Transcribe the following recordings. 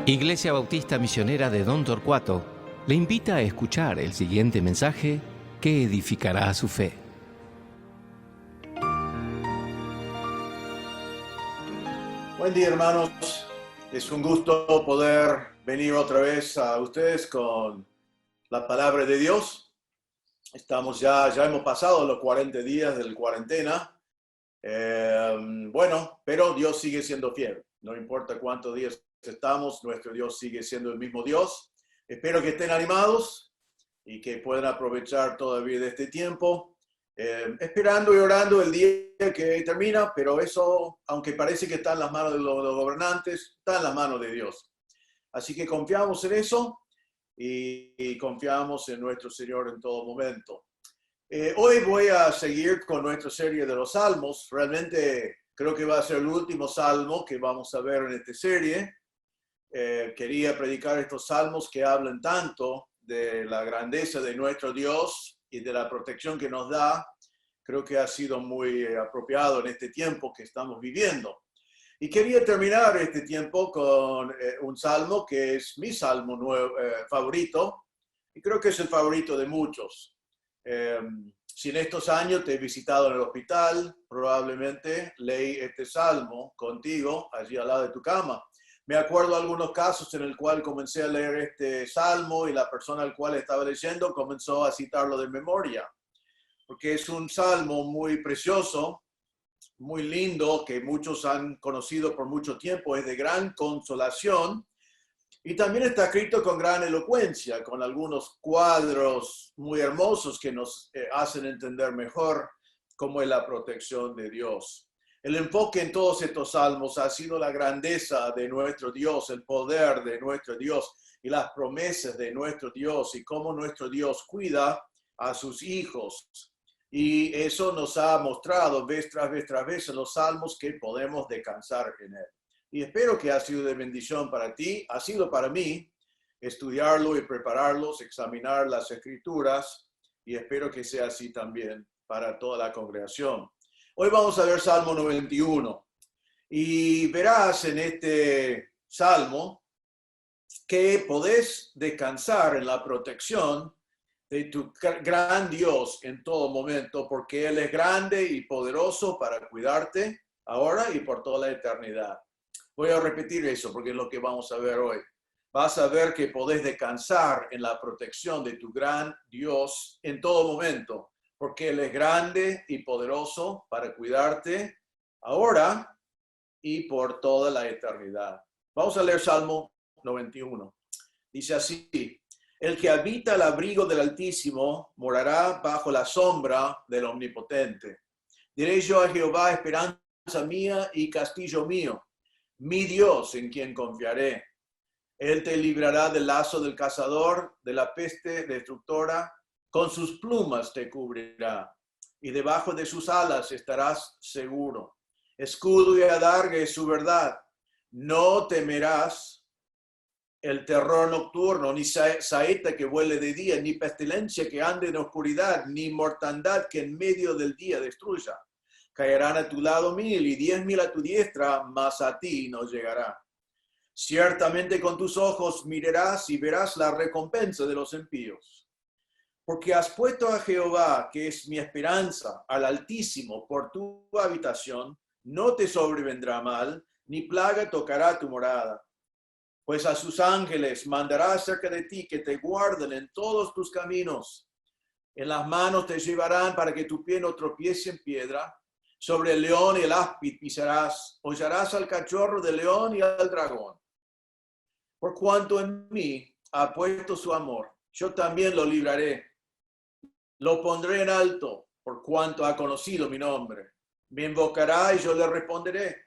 Iglesia Bautista Misionera de Don Torcuato le invita a escuchar el siguiente mensaje que edificará su fe. Buen día, hermanos. Es un gusto poder venir otra vez a ustedes con la palabra de Dios. Ya hemos pasado los 40 días de la cuarentena. Pero Dios sigue siendo fiel. No importa cuántos días estamos, nuestro Dios sigue siendo el mismo Dios. Espero que estén animados y que puedan aprovechar todavía de este tiempo, esperando y orando el día que termina, pero eso, aunque parece que está en las manos de los gobernantes, está en las manos de Dios. Así que confiamos en eso y confiamos en nuestro Señor en todo momento. Hoy voy a seguir con nuestra serie de los Salmos. Realmente creo que va a ser el último salmo que vamos a ver en esta serie. Quería predicar estos salmos que hablan tanto de la grandeza de nuestro Dios y de la protección que nos da. Creo que ha sido muy apropiado en este tiempo que estamos viviendo. Y quería terminar este tiempo con un salmo que es mi salmo favorito, y creo que es el favorito de muchos. Si en estos años te he visitado en el hospital, probablemente leí este salmo contigo allí al lado de tu cama. Me acuerdo de algunos casos en el cual comencé a leer este salmo y la persona al cual estaba leyendo comenzó a citarlo de memoria, porque es un salmo muy precioso, muy lindo, que muchos han conocido por mucho tiempo, es de gran consolación. Y también está escrito con gran elocuencia, con algunos cuadros muy hermosos que nos hacen entender mejor cómo es la protección de Dios. El enfoque en todos estos salmos ha sido la grandeza de nuestro Dios, el poder de nuestro Dios y las promesas de nuestro Dios y cómo nuestro Dios cuida a sus hijos. Y eso nos ha mostrado vez tras vez en los salmos que podemos descansar en él. Y espero que ha sido de bendición para ti, ha sido para mí estudiarlo y prepararlos, examinar las escrituras, y espero que sea así también para toda la congregación. Hoy vamos a ver Salmo 91, y verás en este Salmo que podés descansar en la protección de tu gran Dios en todo momento, porque Él es grande y poderoso para cuidarte ahora y por toda la eternidad. Voy a repetir eso porque es lo que vamos a ver hoy. Vas a ver que podés descansar en la protección de tu gran Dios en todo momento, porque Él es grande y poderoso para cuidarte ahora y por toda la eternidad. Vamos a leer Salmo 91. Dice así: el que habita el abrigo del Altísimo morará bajo la sombra del Omnipotente. Diré yo a Jehová, esperanza mía y castillo mío, mi Dios en quien confiaré. Él te librará del lazo del cazador, de la peste destructora. Con sus plumas te cubrirá, y debajo de sus alas estarás seguro. Escudo y adarga es su verdad. No temerás el terror nocturno, ni saeta que vuele de día, ni pestilencia que ande en oscuridad, ni mortandad que en medio del día destruya. Caerán a tu lado 1000 y 10,000 a tu diestra, mas a ti no llegará. Ciertamente con tus ojos mirarás y verás la recompensa de los impíos. Porque has puesto a Jehová, que es mi esperanza, al Altísimo, por tu habitación, no te sobrevendrá mal, ni plaga tocará tu morada. Pues a sus ángeles mandará acerca de ti que te guarden en todos tus caminos. En las manos te llevarán para que tu pie no tropiece en piedra. Sobre el león y el áspid pisarás, hollarás al cachorro del león y al dragón. Por cuanto en mí ha puesto su amor, yo también lo libraré. Lo pondré en alto, por cuanto ha conocido mi nombre. Me invocará y yo le responderé.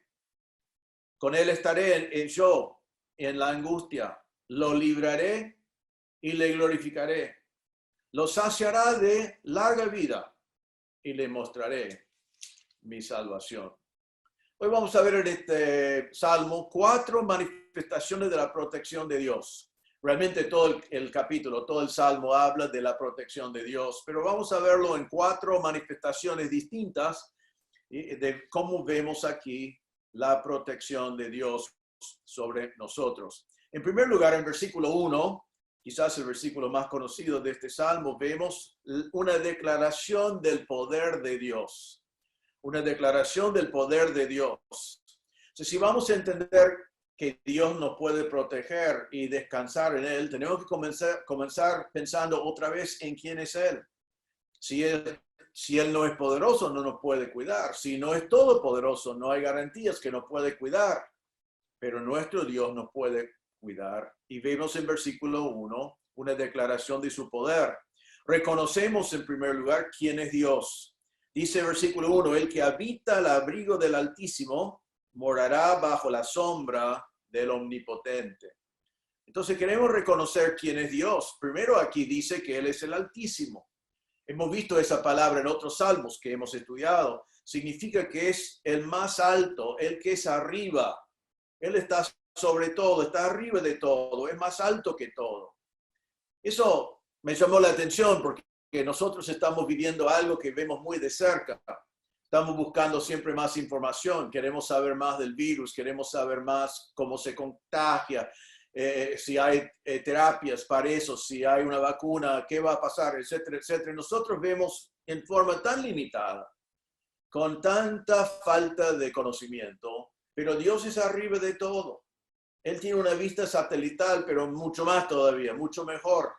Con él estaré yo en la angustia. Lo libraré y le glorificaré. Lo saciará de larga vida y le mostraré mi salvación. Hoy vamos a ver en este salmo 4 manifestaciones de la protección de Dios. Realmente todo el capítulo, todo el salmo habla de la protección de Dios, pero vamos a verlo en 4 manifestaciones distintas de cómo vemos aquí la protección de Dios sobre nosotros. En primer lugar, en versículo 1, quizás el versículo más conocido de este salmo, vemos una declaración del poder de Dios. Una declaración del poder de Dios. Entonces, si vamos a entender que Dios nos puede proteger y descansar en Él, tenemos que comenzar pensando otra vez en quién es Él. Si Él no es poderoso, no nos puede cuidar. Si no es todopoderoso, no hay garantías que nos puede cuidar. Pero nuestro Dios nos puede cuidar. Y vemos en versículo 1 una declaración de su poder. Reconocemos en primer lugar quién es Dios. Dice el versículo 1, el que habita al abrigo del Altísimo morará bajo la sombra del Omnipotente. Entonces queremos reconocer quién es Dios. Primero aquí dice que Él es el Altísimo. Hemos visto esa palabra en otros salmos que hemos estudiado. Significa que es el más alto, el que es arriba. Él está sobre todo, está arriba de todo, es más alto que todo. Eso me llamó la atención porque nosotros estamos viviendo algo que vemos muy de cerca. Estamos buscando siempre más información, queremos saber más del virus, queremos saber más cómo se contagia, si hay terapias para eso, si hay una vacuna, qué va a pasar, etcétera, etcétera. Nosotros vemos en forma tan limitada, con tanta falta de conocimiento, pero Dios es arriba de todo. Él tiene una vista satelital, pero mucho más todavía, mucho mejor.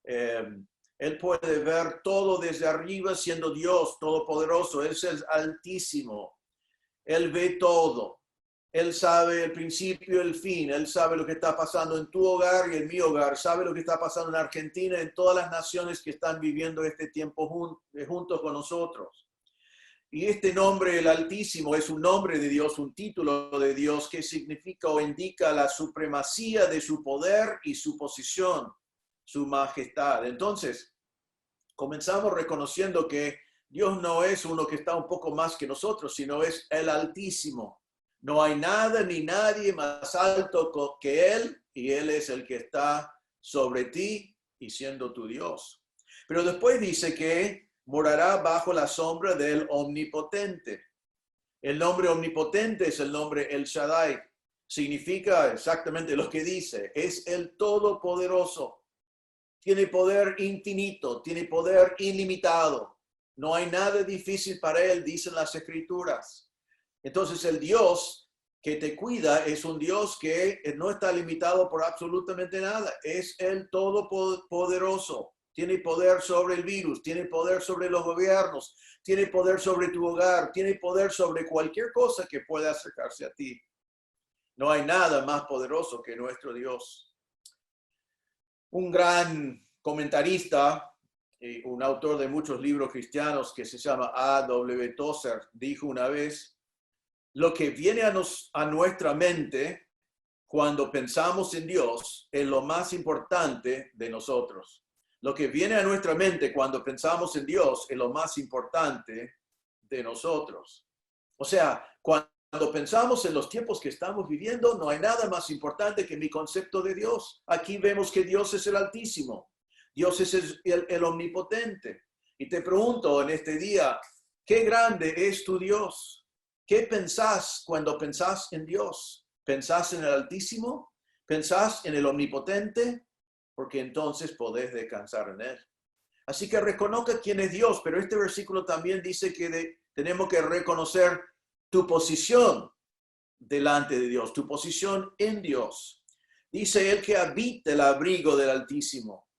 Él puede ver todo desde arriba siendo Dios todopoderoso. Él es el Altísimo. Él ve todo. Él sabe el principio y el fin. Él sabe lo que está pasando en tu hogar y en mi hogar. Sabe lo que está pasando en Argentina y en todas las naciones que están viviendo este tiempo juntos con nosotros. Y este nombre, el Altísimo, es un nombre de Dios, un título de Dios que significa o indica la supremacía de su poder y su posición, su majestad. Entonces, comenzamos reconociendo que Dios no es uno que está un poco más que nosotros, sino es el Altísimo. No hay nada ni nadie más alto que Él, y Él es el que está sobre ti y siendo tu Dios. Pero después dice que morará bajo la sombra del Omnipotente. El nombre Omnipotente es el nombre El Shaddai. Significa exactamente lo que dice. Es el Todopoderoso. Tiene poder infinito, tiene poder ilimitado. No hay nada difícil para Él, dicen las Escrituras. Entonces el Dios que te cuida es un Dios que no está limitado por absolutamente nada. Es el Todopoderoso. Tiene poder sobre el virus, tiene poder sobre los gobiernos, tiene poder sobre tu hogar, tiene poder sobre cualquier cosa que pueda acercarse a ti. No hay nada más poderoso que nuestro Dios. Un gran comentarista, un autor de muchos libros cristianos que se llama A.W. Tozer, dijo una vez, lo que viene a nuestra mente cuando pensamos en Dios es lo más importante de nosotros. Lo que viene a nuestra mente cuando pensamos en Dios es lo más importante de nosotros. O sea, cuando pensamos en los tiempos que estamos viviendo, no hay nada más importante que mi concepto de Dios. Aquí vemos que Dios es el Altísimo. Dios es el Omnipotente. Y te pregunto en este día, ¿qué grande es tu Dios? ¿Qué pensás cuando pensás en Dios? ¿Pensás en el Altísimo? ¿Pensás en el Omnipotente? Porque entonces podés descansar en Él. Así que reconozca quién es Dios, pero este versículo también dice que tenemos que reconocer tu posición delante de Dios, tu posición en Dios. Dice Él que habita el abrigo del Altísimo.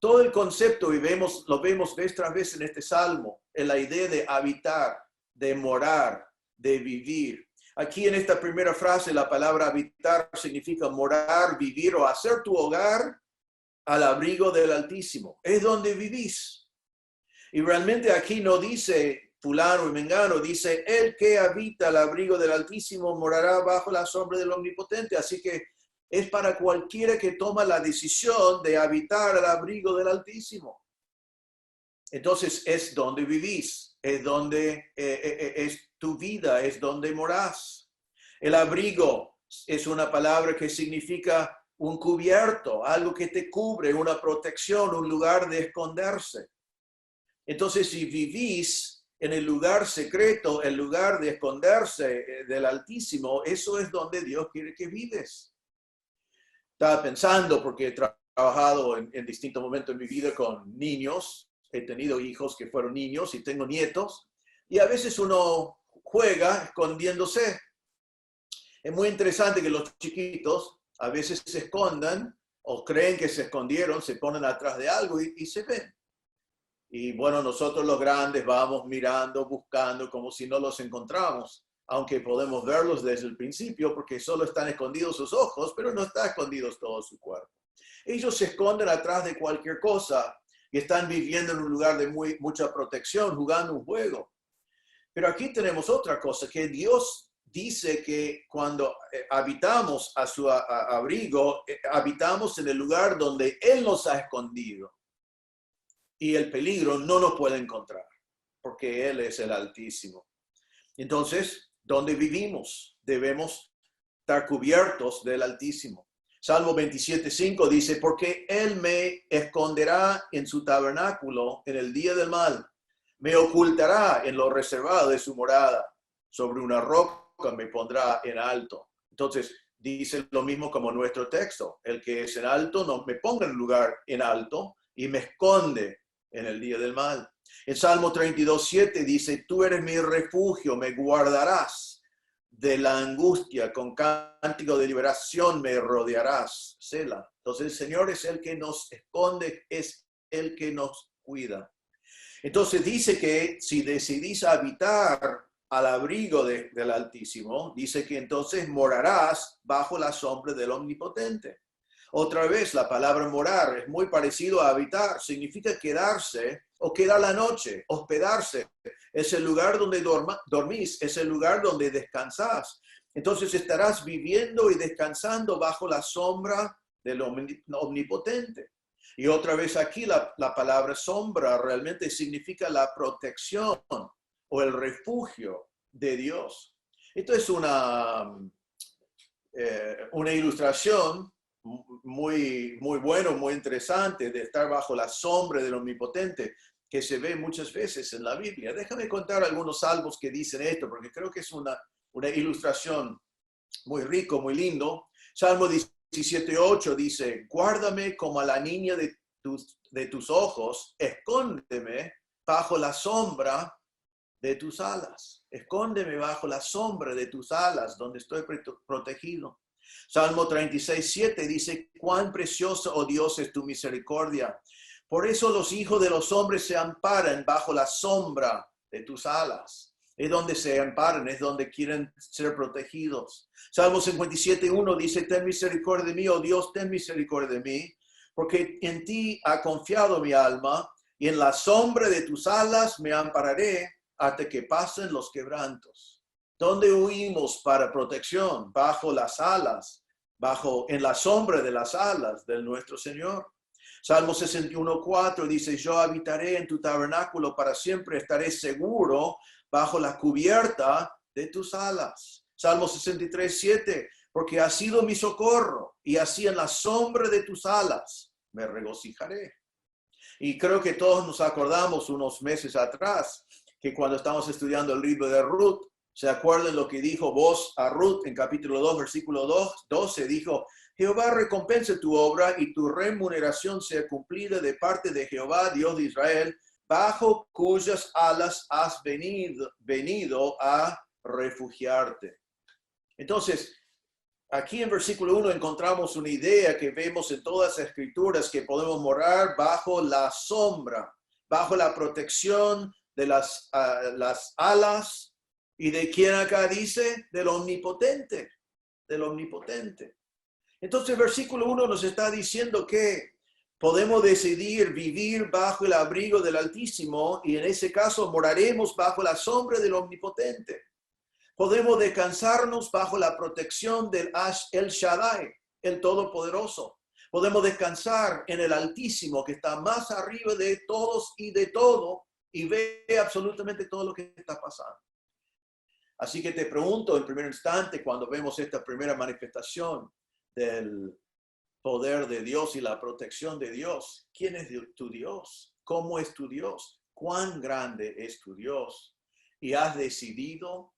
Todo el concepto, y lo vemos vez tras vez en este salmo, en la idea de habitar, de morar, de vivir. Aquí en esta primera frase, la palabra habitar significa morar, vivir o hacer tu hogar al abrigo del Altísimo. Es donde vivís. Y realmente aquí no dice fulano y mengano, dice el que habita al abrigo del Altísimo morará bajo la sombra del Omnipotente. Así que es para cualquiera que toma la decisión de habitar al abrigo del Altísimo. Entonces es donde vivís, es donde es tu vida, es donde morás. El abrigo es una palabra que significa un cubierto, algo que te cubre, una protección, un lugar de esconderse. Entonces, si vivís en el lugar secreto, el lugar de esconderse del Altísimo, eso es donde Dios quiere que vives. Estaba pensando, porque he trabajado en distintos momentos de mi vida con niños, he tenido hijos que fueron niños y tengo nietos, y a veces uno juega escondiéndose. Es muy interesante que los chiquitos a veces se escondan o creen que se escondieron, se ponen atrás de algo y se ven. Y bueno, nosotros los grandes vamos mirando, buscando, como si no los encontramos, aunque podemos verlos desde el principio porque solo están escondidos sus ojos, pero no está escondidos todo su cuerpo. Ellos se esconden atrás de cualquier cosa y están viviendo en un lugar de mucha protección, jugando un juego. Pero aquí tenemos otra cosa, que Dios dice que cuando habitamos a su abrigo, habitamos en el lugar donde Él nos ha escondido. Y el peligro no nos puede encontrar, porque Él es el Altísimo. Entonces, ¿dónde vivimos? Debemos estar cubiertos del Altísimo. Salmo 27:5 dice, porque Él me esconderá en su tabernáculo en el día del mal, me ocultará en lo reservado de su morada, sobre una roca me pondrá en alto. Entonces, dice lo mismo como nuestro texto, el que es en alto, no me ponga en lugar en alto y me esconde en el día del mal. El Salmo 32:7 dice, tú eres mi refugio, me guardarás de la angustia, con cántico de liberación me rodearás. Selah. Entonces el Señor es el que nos esconde, es el que nos cuida. Entonces dice que si decidís habitar al abrigo del Altísimo, dice que entonces morarás bajo la sombra del Omnipotente. Otra vez, la palabra morar es muy parecido a habitar, significa quedarse o quedar la noche, hospedarse. Es el lugar donde dormís, es el lugar donde descansás. Entonces estarás viviendo y descansando bajo la sombra del Omnipotente. Y otra vez aquí la palabra sombra realmente significa la protección o el refugio de Dios. Esto es una ilustración muy bueno, muy interesante de estar bajo la sombra del Omnipotente que se ve muchas veces en la Biblia. Déjame contar algunos salmos que dicen esto, porque creo que es una ilustración muy rico, muy lindo. Salmo 17:8 dice, guárdame como a la niña de tus ojos, escóndeme bajo la sombra de tus alas. Escóndeme bajo la sombra de tus alas, donde estoy protegido. Salmo 36:7 dice, cuán preciosa, oh Dios, es tu misericordia. Por eso los hijos de los hombres se amparan bajo la sombra de tus alas. Es donde se amparan, es donde quieren ser protegidos. Salmo 57:1 dice, ten misericordia de mí, oh Dios, ten misericordia de mí, porque en ti ha confiado mi alma, y en la sombra de tus alas me ampararé hasta que pasen los quebrantos. ¿Dónde huimos para protección? Bajo las alas, en la sombra de las alas de nuestro Señor. Salmo 61:4 dice, yo habitaré en tu tabernáculo para siempre, estaré seguro bajo la cubierta de tus alas. Salmo 63:7, porque has sido mi socorro y así en la sombra de tus alas me regocijaré. Y creo que todos nos acordamos unos meses atrás que cuando estamos estudiando el libro de Ruth, ¿se acuerdan lo que dijo Boaz a Ruth en capítulo 2, versículo 12? Dijo, Jehová recompense tu obra y tu remuneración sea cumplida de parte de Jehová, Dios de Israel, bajo cuyas alas has venido a refugiarte. Entonces, aquí en versículo 1 encontramos una idea que vemos en todas las escrituras, que podemos morar bajo la sombra, bajo la protección de las alas. ¿Y de quién acá dice? Del Omnipotente, del Omnipotente. Entonces, versículo 1 nos está diciendo que podemos decidir vivir bajo el abrigo del Altísimo y en ese caso moraremos bajo la sombra del Omnipotente. Podemos descansarnos bajo la protección del El Shaddai, el Todopoderoso. Podemos descansar en el Altísimo, que está más arriba de todos y de todo, y ve absolutamente todo lo que está pasando. Así que te pregunto en primer instante, cuando vemos esta primera manifestación del poder de Dios y la protección de Dios, ¿quién es tu Dios? ¿Cómo es tu Dios? ¿Cuán grande es tu Dios? Y has decidido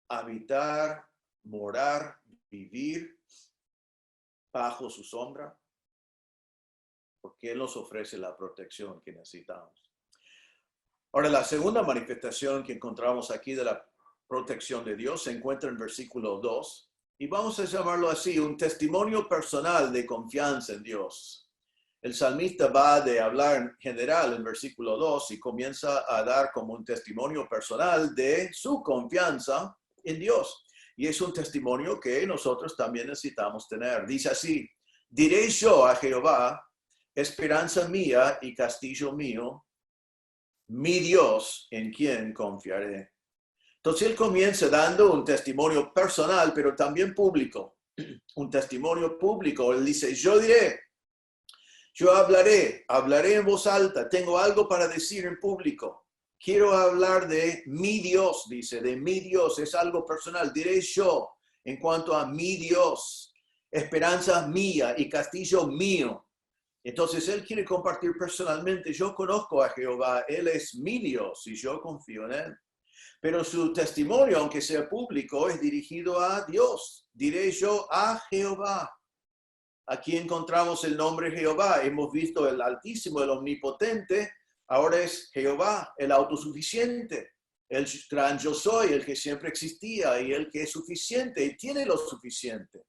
habitar, morar, vivir bajo su sombra, porque Él nos ofrece la protección que necesitamos. Ahora, la segunda manifestación que encontramos aquí de la protección de Dios se encuentra en versículo 2, y vamos a llamarlo así, un testimonio personal de confianza en Dios. El salmista va de hablar en general en versículo 2 y comienza a dar como un testimonio personal de su confianza en Dios. Y es un testimonio que nosotros también necesitamos tener. Dice así: diré yo a Jehová, esperanza mía y castillo mío, mi Dios en quien confiaré. Entonces él comienza dando un testimonio personal, pero también público. Un testimonio público. Él dice: yo diré, yo hablaré en voz alta, tengo algo para decir en público. Quiero hablar de mi Dios, dice, de mi Dios, es algo personal. Diré yo en cuanto a mi Dios, esperanza mía y castillo mío. Entonces él quiere compartir personalmente: yo conozco a Jehová, Él es mi Dios y yo confío en Él. Pero su testimonio, aunque sea público, es dirigido a Dios. Diré yo a Jehová. Aquí encontramos el nombre Jehová. Hemos visto el Altísimo, el Omnipotente. Ahora es Jehová, el autosuficiente, el gran yo soy, el que siempre existía y el que es suficiente y tiene lo suficiente.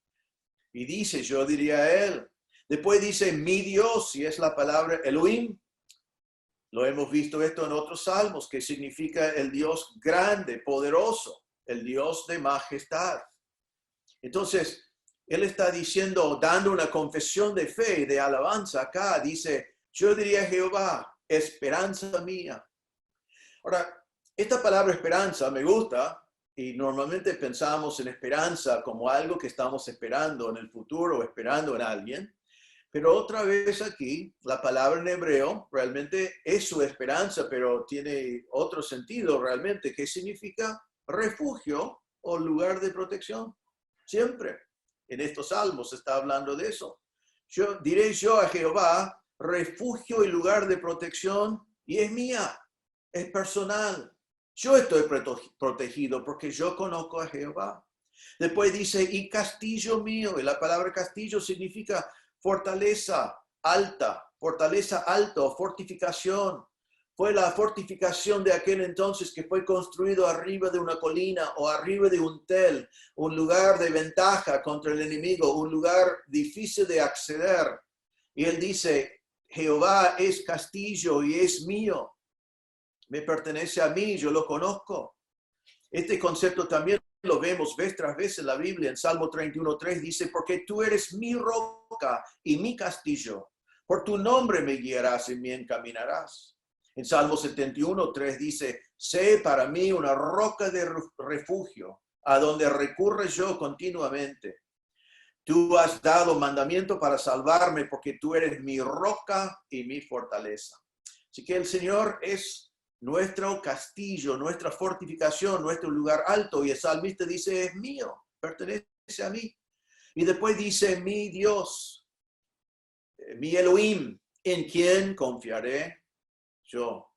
Y dice: yo diría a Él. Después dice mi Dios, y es la palabra Elohim. Lo hemos visto esto en otros salmos, que significa el Dios grande, poderoso, el Dios de majestad. Entonces, él está diciendo, dando una confesión de fe y de alabanza acá. Dice: yo diría a Jehová, esperanza mía. Ahora, esta palabra esperanza me gusta, y normalmente pensamos en esperanza como algo que estamos esperando en el futuro o esperando en alguien. Pero otra vez aquí, la palabra en hebreo realmente es su esperanza, pero tiene otro sentido realmente, que significa refugio o lugar de protección. Siempre en estos salmos se está hablando de eso. Yo diré yo a Jehová, refugio y lugar de protección, y es mía, es personal. Yo estoy protegido porque yo conozco a Jehová. Después dice, y castillo mío, y la palabra castillo significa fortaleza alta, fortificación. Fue la fortificación de aquel entonces que fue construido arriba de una colina o arriba de un tel, un lugar de ventaja contra el enemigo, un lugar difícil de acceder. Y él dice, Jehová es castillo y es mío, me pertenece a mí, yo lo conozco. Este concepto también lo vemos vez tras vez en la Biblia. En Salmo 31:3 dice, porque tú eres mi roca y mi castillo, por tu nombre me guiarás y me encaminarás. En Salmo 71:3 dice, sé para mí una roca de refugio, a donde recurre yo continuamente. Tú has dado mandamiento para salvarme, porque tú eres mi roca y mi fortaleza. Así que el Señor es nuestro castillo, nuestra fortificación, nuestro lugar alto. Y el salmista dice, es mío, pertenece a mí. Y después dice, mi Dios, mi Elohim, ¿en quién confiaré yo?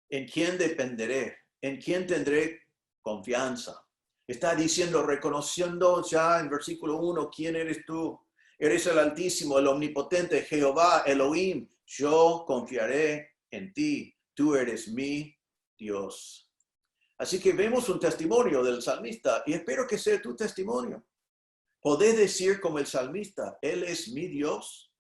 ¿En quién dependeré? ¿En quién tendré confianza? Está diciendo, reconociendo ya en versículo 1, ¿quién eres tú? Eres el Altísimo, el Omnipotente, Jehová, Elohim. Yo confiaré en ti. Tú eres mi Dios. Así que vemos un testimonio del salmista y espero que sea tu testimonio. Podés decir como el salmista, Él es mi Dios,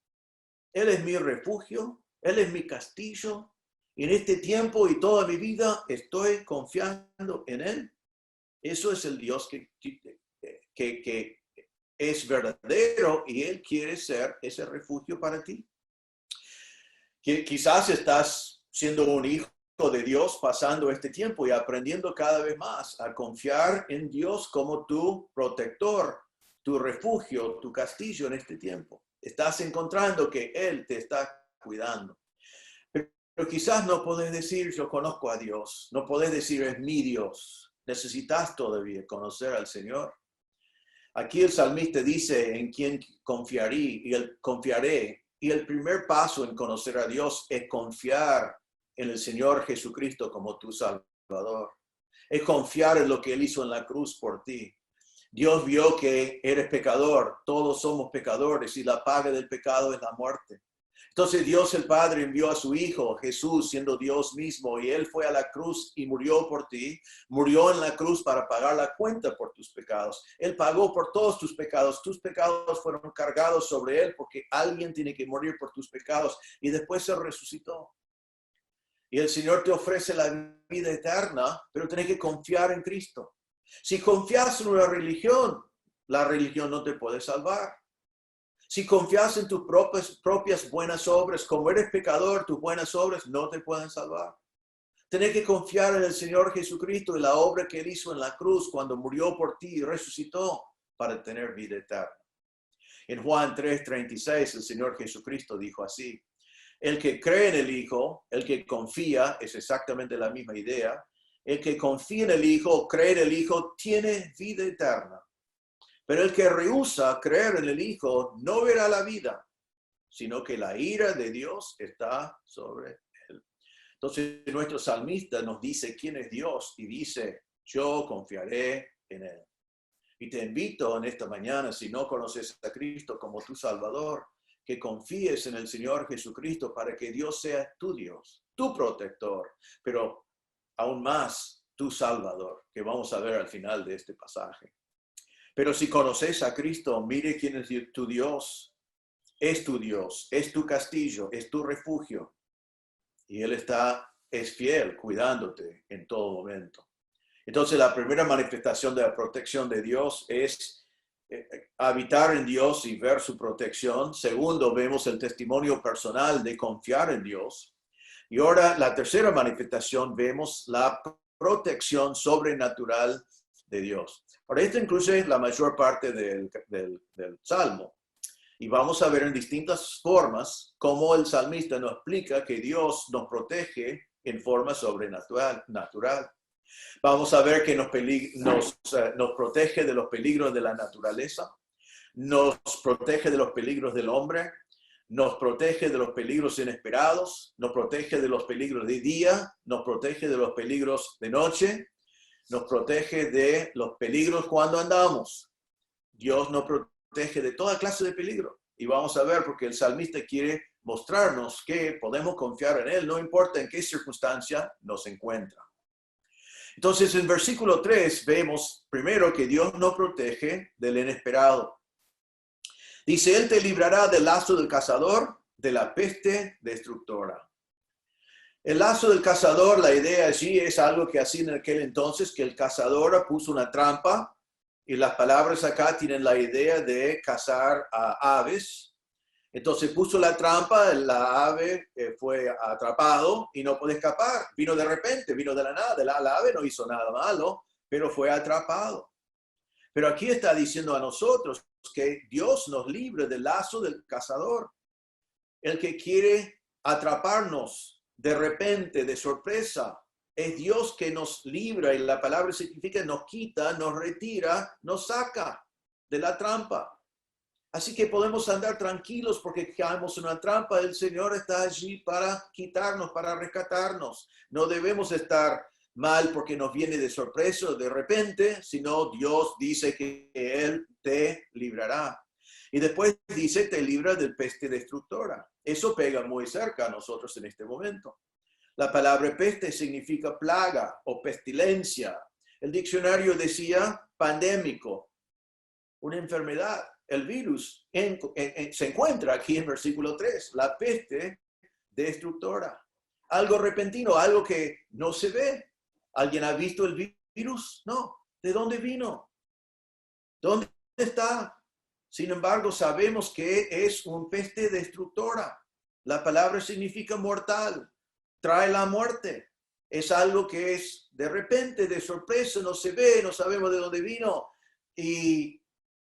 Él es mi refugio, Él es mi castillo. Y en este tiempo y toda mi vida estoy confiando en Él. Eso es el Dios que es verdadero y Él quiere ser ese refugio para ti. Que quizás estás siendo un hijo de Dios, pasando este tiempo y aprendiendo cada vez más a confiar en Dios como tu protector, tu refugio, tu castillo en este tiempo. Estás encontrando que Él te está cuidando. Pero quizás no podés decir, yo conozco a Dios. No podés decir, es mi Dios. Necesitas todavía conocer al Señor. Aquí el salmista dice, en quién confiaré, y el primer paso en conocer a Dios es confiar en el Señor Jesucristo como tu Salvador. Es confiar en lo que Él hizo en la cruz por ti. Dios vio que eres pecador, todos somos pecadores y la paga del pecado es la muerte. Entonces Dios el Padre envió a su Hijo Jesús siendo Dios mismo y Él fue a la cruz y murió por ti. Murió en la cruz para pagar la cuenta por tus pecados. Él pagó por todos tus pecados. Tus pecados fueron cargados sobre Él porque alguien tiene que morir por tus pecados y después se resucitó. Y el Señor te ofrece la vida eterna, pero tienes que confiar en Cristo. Si confías en una religión, la religión no te puede salvar. Si confías en tus propias buenas obras, como eres pecador, tus buenas obras no te pueden salvar. Tienes que confiar en el Señor Jesucristo y la obra que Él hizo en la cruz cuando murió por ti y resucitó para tener vida eterna. En Juan 3:36, el Señor Jesucristo dijo así: el que cree en el Hijo, el que confía, es exactamente la misma idea. El que confía en el Hijo, cree en el Hijo, tiene vida eterna. Pero el que rehúsa creer en el Hijo no verá la vida, sino que la ira de Dios está sobre él. Entonces nuestro salmista nos dice quién es Dios y dice, yo confiaré en Él. Y te invito en esta mañana, si no conoces a Cristo como tu Salvador, que confíes en el Señor Jesucristo para que Dios sea tu Dios, tu protector, pero aún más tu Salvador, que vamos a ver al final de este pasaje. Pero si conoces a Cristo, mire quién es tu Dios. Es tu Dios, es tu castillo, es tu refugio. Y Él es fiel, cuidándote en todo momento. Entonces, la primera manifestación de la protección de Dios es habitar en Dios y ver su protección. Segundo, vemos el testimonio personal de confiar en Dios. Y ahora, la tercera manifestación, vemos la protección sobrenatural de Dios. Ahora, esto incluye la mayor parte del Salmo. Y vamos a ver en distintas formas cómo el salmista nos explica que Dios nos protege en forma sobrenatural. Vamos a ver que nos protege de los peligros de la naturaleza, nos protege de los peligros del hombre, nos protege de los peligros inesperados, nos protege de los peligros de día, nos protege de los peligros de noche, nos protege de los peligros cuando andamos. Dios nos protege de toda clase de peligro. Y vamos a ver porque el salmista quiere mostrarnos que podemos confiar en Él, no importa en qué circunstancia nos encuentra. Entonces, en versículo 3 vemos primero que Dios nos protege del inesperado. Dice, Él te librará del lazo del cazador, de la peste destructora. El lazo del cazador, la idea allí es algo que hacía en aquel entonces, que el cazador puso una trampa, y las palabras acá tienen la idea de cazar a aves. Entonces puso la trampa, la ave fue atrapado y no puede escapar. Vino de repente, vino de la nada. La ave no hizo nada malo, pero fue atrapado. Pero aquí está diciendo a nosotros que Dios nos libre del lazo del cazador. El que quiere atraparnos de repente, de sorpresa, es Dios que nos libra, y la palabra significa nos quita, nos retira, nos saca de la trampa. Así que podemos andar tranquilos porque caemos en una trampa. El Señor está allí para quitarnos, para rescatarnos. No debemos estar mal porque nos viene de sorpresa o de repente, sino Dios dice que Él te librará. Y después dice, te libra del peste destructora. Eso pega muy cerca a nosotros en este momento. La palabra peste significa plaga o pestilencia. El diccionario decía pandémico, una enfermedad. El virus se encuentra aquí en versículo 3, la peste destructora. Algo repentino, algo que no se ve. ¿Alguien ha visto el virus? No. ¿De dónde vino? ¿Dónde está? Sin embargo, sabemos que es una peste destructora. La palabra significa mortal. Trae la muerte. Es algo que es de repente, de sorpresa, no se ve, no sabemos de dónde vino.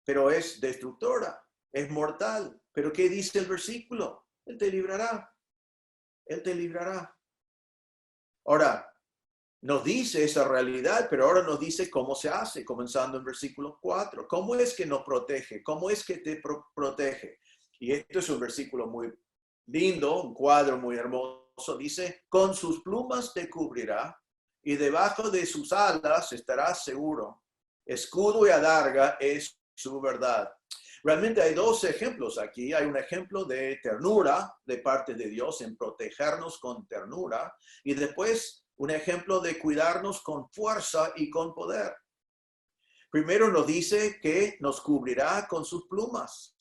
Pero es destructora, es mortal. ¿Pero qué dice el versículo? Él te librará. Él te librará. Ahora, nos dice esa realidad, pero ahora nos dice cómo se hace, comenzando en versículo 4. ¿Cómo es que nos protege? ¿Cómo es que te protege? Y esto es un versículo muy lindo, un cuadro muy hermoso. Dice, con sus plumas te cubrirá y debajo de sus alas estarás seguro. Escudo y adarga es su verdad. Realmente hay dos ejemplos aquí. Hay un ejemplo de ternura de parte de Dios en protegernos con ternura y después un ejemplo de cuidarnos con fuerza y con poder. Primero nos dice que nos cubrirá con sus plumas.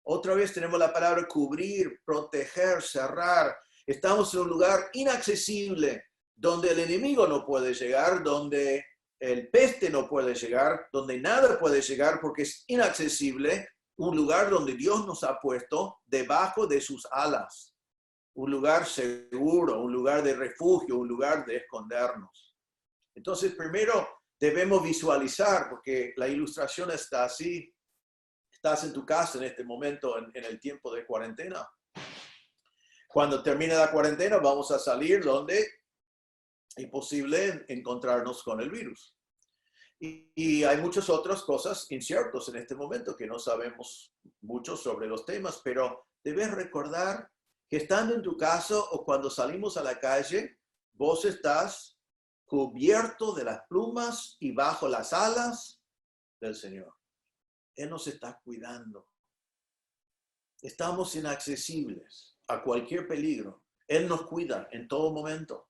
Otra vez tenemos la palabra cubrir, proteger, cerrar. Estamos en un lugar inaccesible donde el enemigo no puede llegar, donde el peste no puede llegar, donde nada puede llegar porque es inaccesible, un lugar donde Dios nos ha puesto debajo de sus alas, un lugar seguro, un lugar de refugio, un lugar de escondernos. Entonces, primero debemos visualizar, porque la ilustración está así, estás en tu casa en este momento, en el tiempo de cuarentena. Cuando termine la cuarentena, vamos a salir donde es posible encontrarnos con el virus. Y hay muchas otras cosas inciertas en este momento que no sabemos mucho sobre los temas, pero debes recordar que estando en tu casa o cuando salimos a la calle, vos estás cubierto de las plumas y bajo las alas del Señor. Él nos está cuidando. Estamos inaccesibles a cualquier peligro. Él nos cuida en todo momento.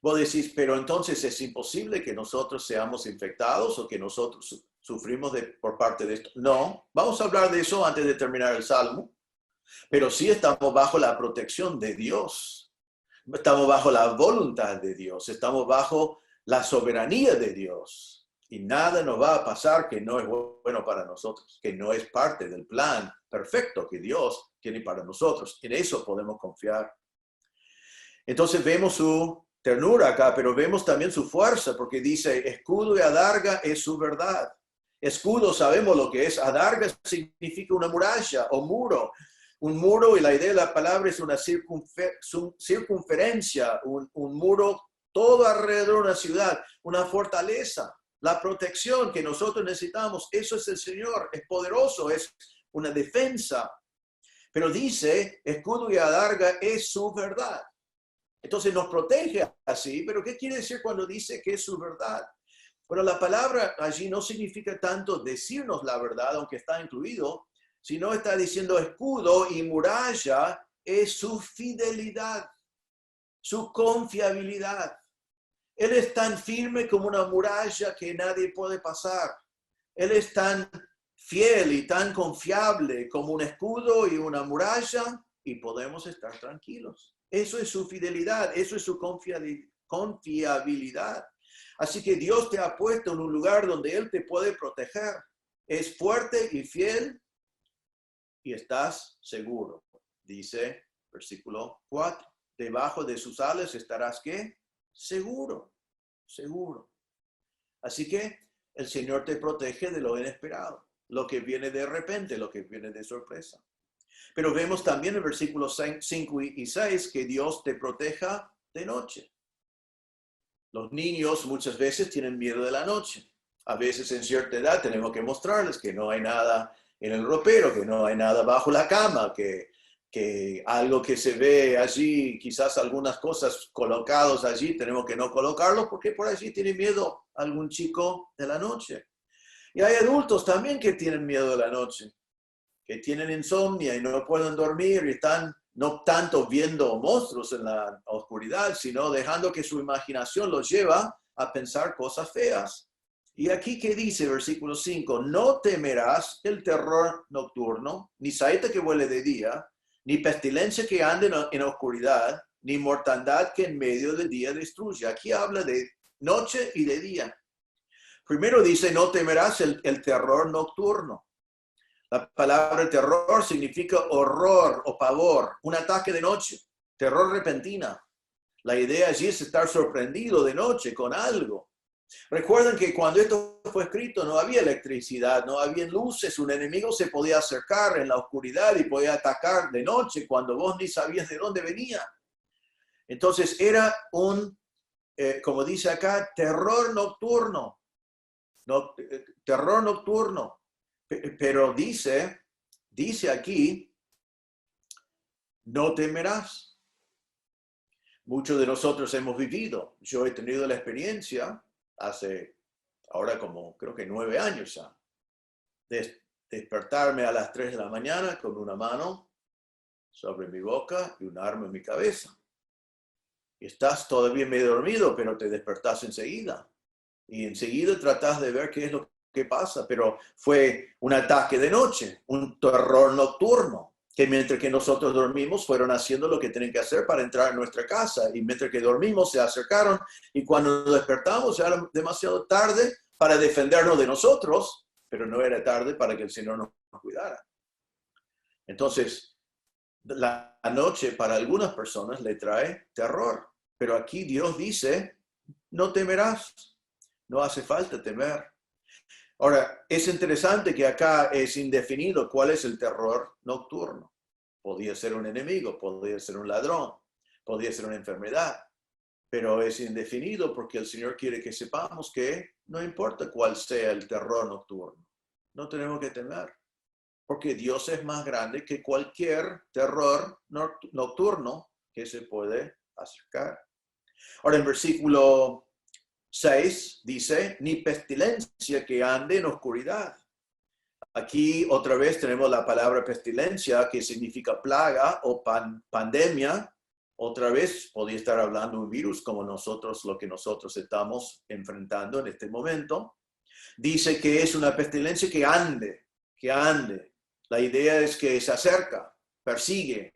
Vos decís, pero entonces es imposible que nosotros seamos infectados o que nosotros sufrimos por parte de esto. No, vamos a hablar de eso antes de terminar el Salmo, pero sí estamos bajo la protección de Dios. Estamos bajo la voluntad de Dios, estamos bajo la soberanía de Dios. Y nada nos va a pasar que no es bueno para nosotros, que no es parte del plan perfecto que Dios tiene para nosotros. En eso podemos confiar. Entonces vemos su ternura acá, pero vemos también su fuerza, porque dice, escudo y adarga es su verdad. Escudo sabemos lo que es, adarga significa una muralla o muro. Un muro, y la idea de la palabra es una circunferencia, un muro todo alrededor de una ciudad, una fortaleza, la protección que nosotros necesitamos. Eso es el Señor, es poderoso, es una defensa. Pero dice, escudo y adarga es su verdad. Entonces nos protege así, pero ¿qué quiere decir cuando dice que es su verdad? Bueno, la palabra allí no significa tanto decirnos la verdad, aunque está incluido, sino está diciendo escudo y muralla es su fidelidad, su confiabilidad. Él es tan firme como una muralla que nadie puede pasar. Él es tan fiel y tan confiable como un escudo y una muralla y podemos estar tranquilos. Eso es su fidelidad, eso es su confiabilidad. Así que Dios te ha puesto en un lugar donde Él te puede proteger. Es fuerte y fiel y estás seguro. Dice versículo 4. Debajo de sus alas estarás, ¿qué? Seguro, seguro. Así que el Señor te protege de lo inesperado, lo que viene de repente, lo que viene de sorpresa. Pero vemos también en versículos 5 y 6 que Dios te proteja de noche. Los niños muchas veces tienen miedo de la noche. A veces en cierta edad tenemos que mostrarles que no hay nada en el ropero, que no hay nada bajo la cama, que algo que se ve allí, quizás algunas cosas colocadas allí, tenemos que no colocarlos porque por allí tiene miedo algún chico de la noche. Y hay adultos también que tienen miedo de la noche, que tienen insomnio y no pueden dormir y están no tanto viendo monstruos en la oscuridad, sino dejando que su imaginación los lleva a pensar cosas feas. Y aquí que dice, versículo 5, no temerás el terror nocturno, ni saeta que vuele de día, ni pestilencia que ande en oscuridad, ni mortandad que en medio del día destruye. Aquí habla de noche y de día. Primero dice, no temerás el terror nocturno. La palabra terror significa horror o pavor, un ataque de noche, terror repentina. La idea allí es estar sorprendido de noche con algo. Recuerden que cuando esto fue escrito no había electricidad, no había luces, un enemigo se podía acercar en la oscuridad y podía atacar de noche cuando vos ni sabías de dónde venía. Entonces era como dice acá, terror nocturno. Terror nocturno. Pero dice aquí, no temerás. Muchos de nosotros hemos vivido. Yo he tenido la experiencia hace ahora como creo que 9 años ya, despertarme a las 3 de la mañana con una mano sobre mi boca y un arma en mi cabeza. Y estás todavía medio dormido, pero te despertás enseguida. Y enseguida tratás de ver qué es lo que pasa, pero fue un ataque de noche, un terror nocturno, que mientras que nosotros dormimos fueron haciendo lo que tienen que hacer para entrar en nuestra casa, y mientras que dormimos se acercaron, y cuando nos despertamos ya era demasiado tarde para defendernos de nosotros, pero no era tarde para que el Señor nos cuidara. Entonces, la noche para algunas personas le trae terror, pero aquí Dios dice, no temerás, no hace falta temer. Ahora, es interesante que acá es indefinido cuál es el terror nocturno. Podría ser un enemigo, podría ser un ladrón, podría ser una enfermedad, pero es indefinido porque el Señor quiere que sepamos que no importa cuál sea el terror nocturno, no tenemos que temer, porque Dios es más grande que cualquier terror nocturno que se puede acercar. Ahora, en versículo 6 dice, ni pestilencia que ande en oscuridad. Aquí otra vez tenemos la palabra pestilencia, que significa plaga o pandemia. Otra vez podría estar hablando de un virus como nosotros, lo que nosotros estamos enfrentando en este momento. Dice que es una pestilencia que ande, que ande. La idea es que se acerca, persigue,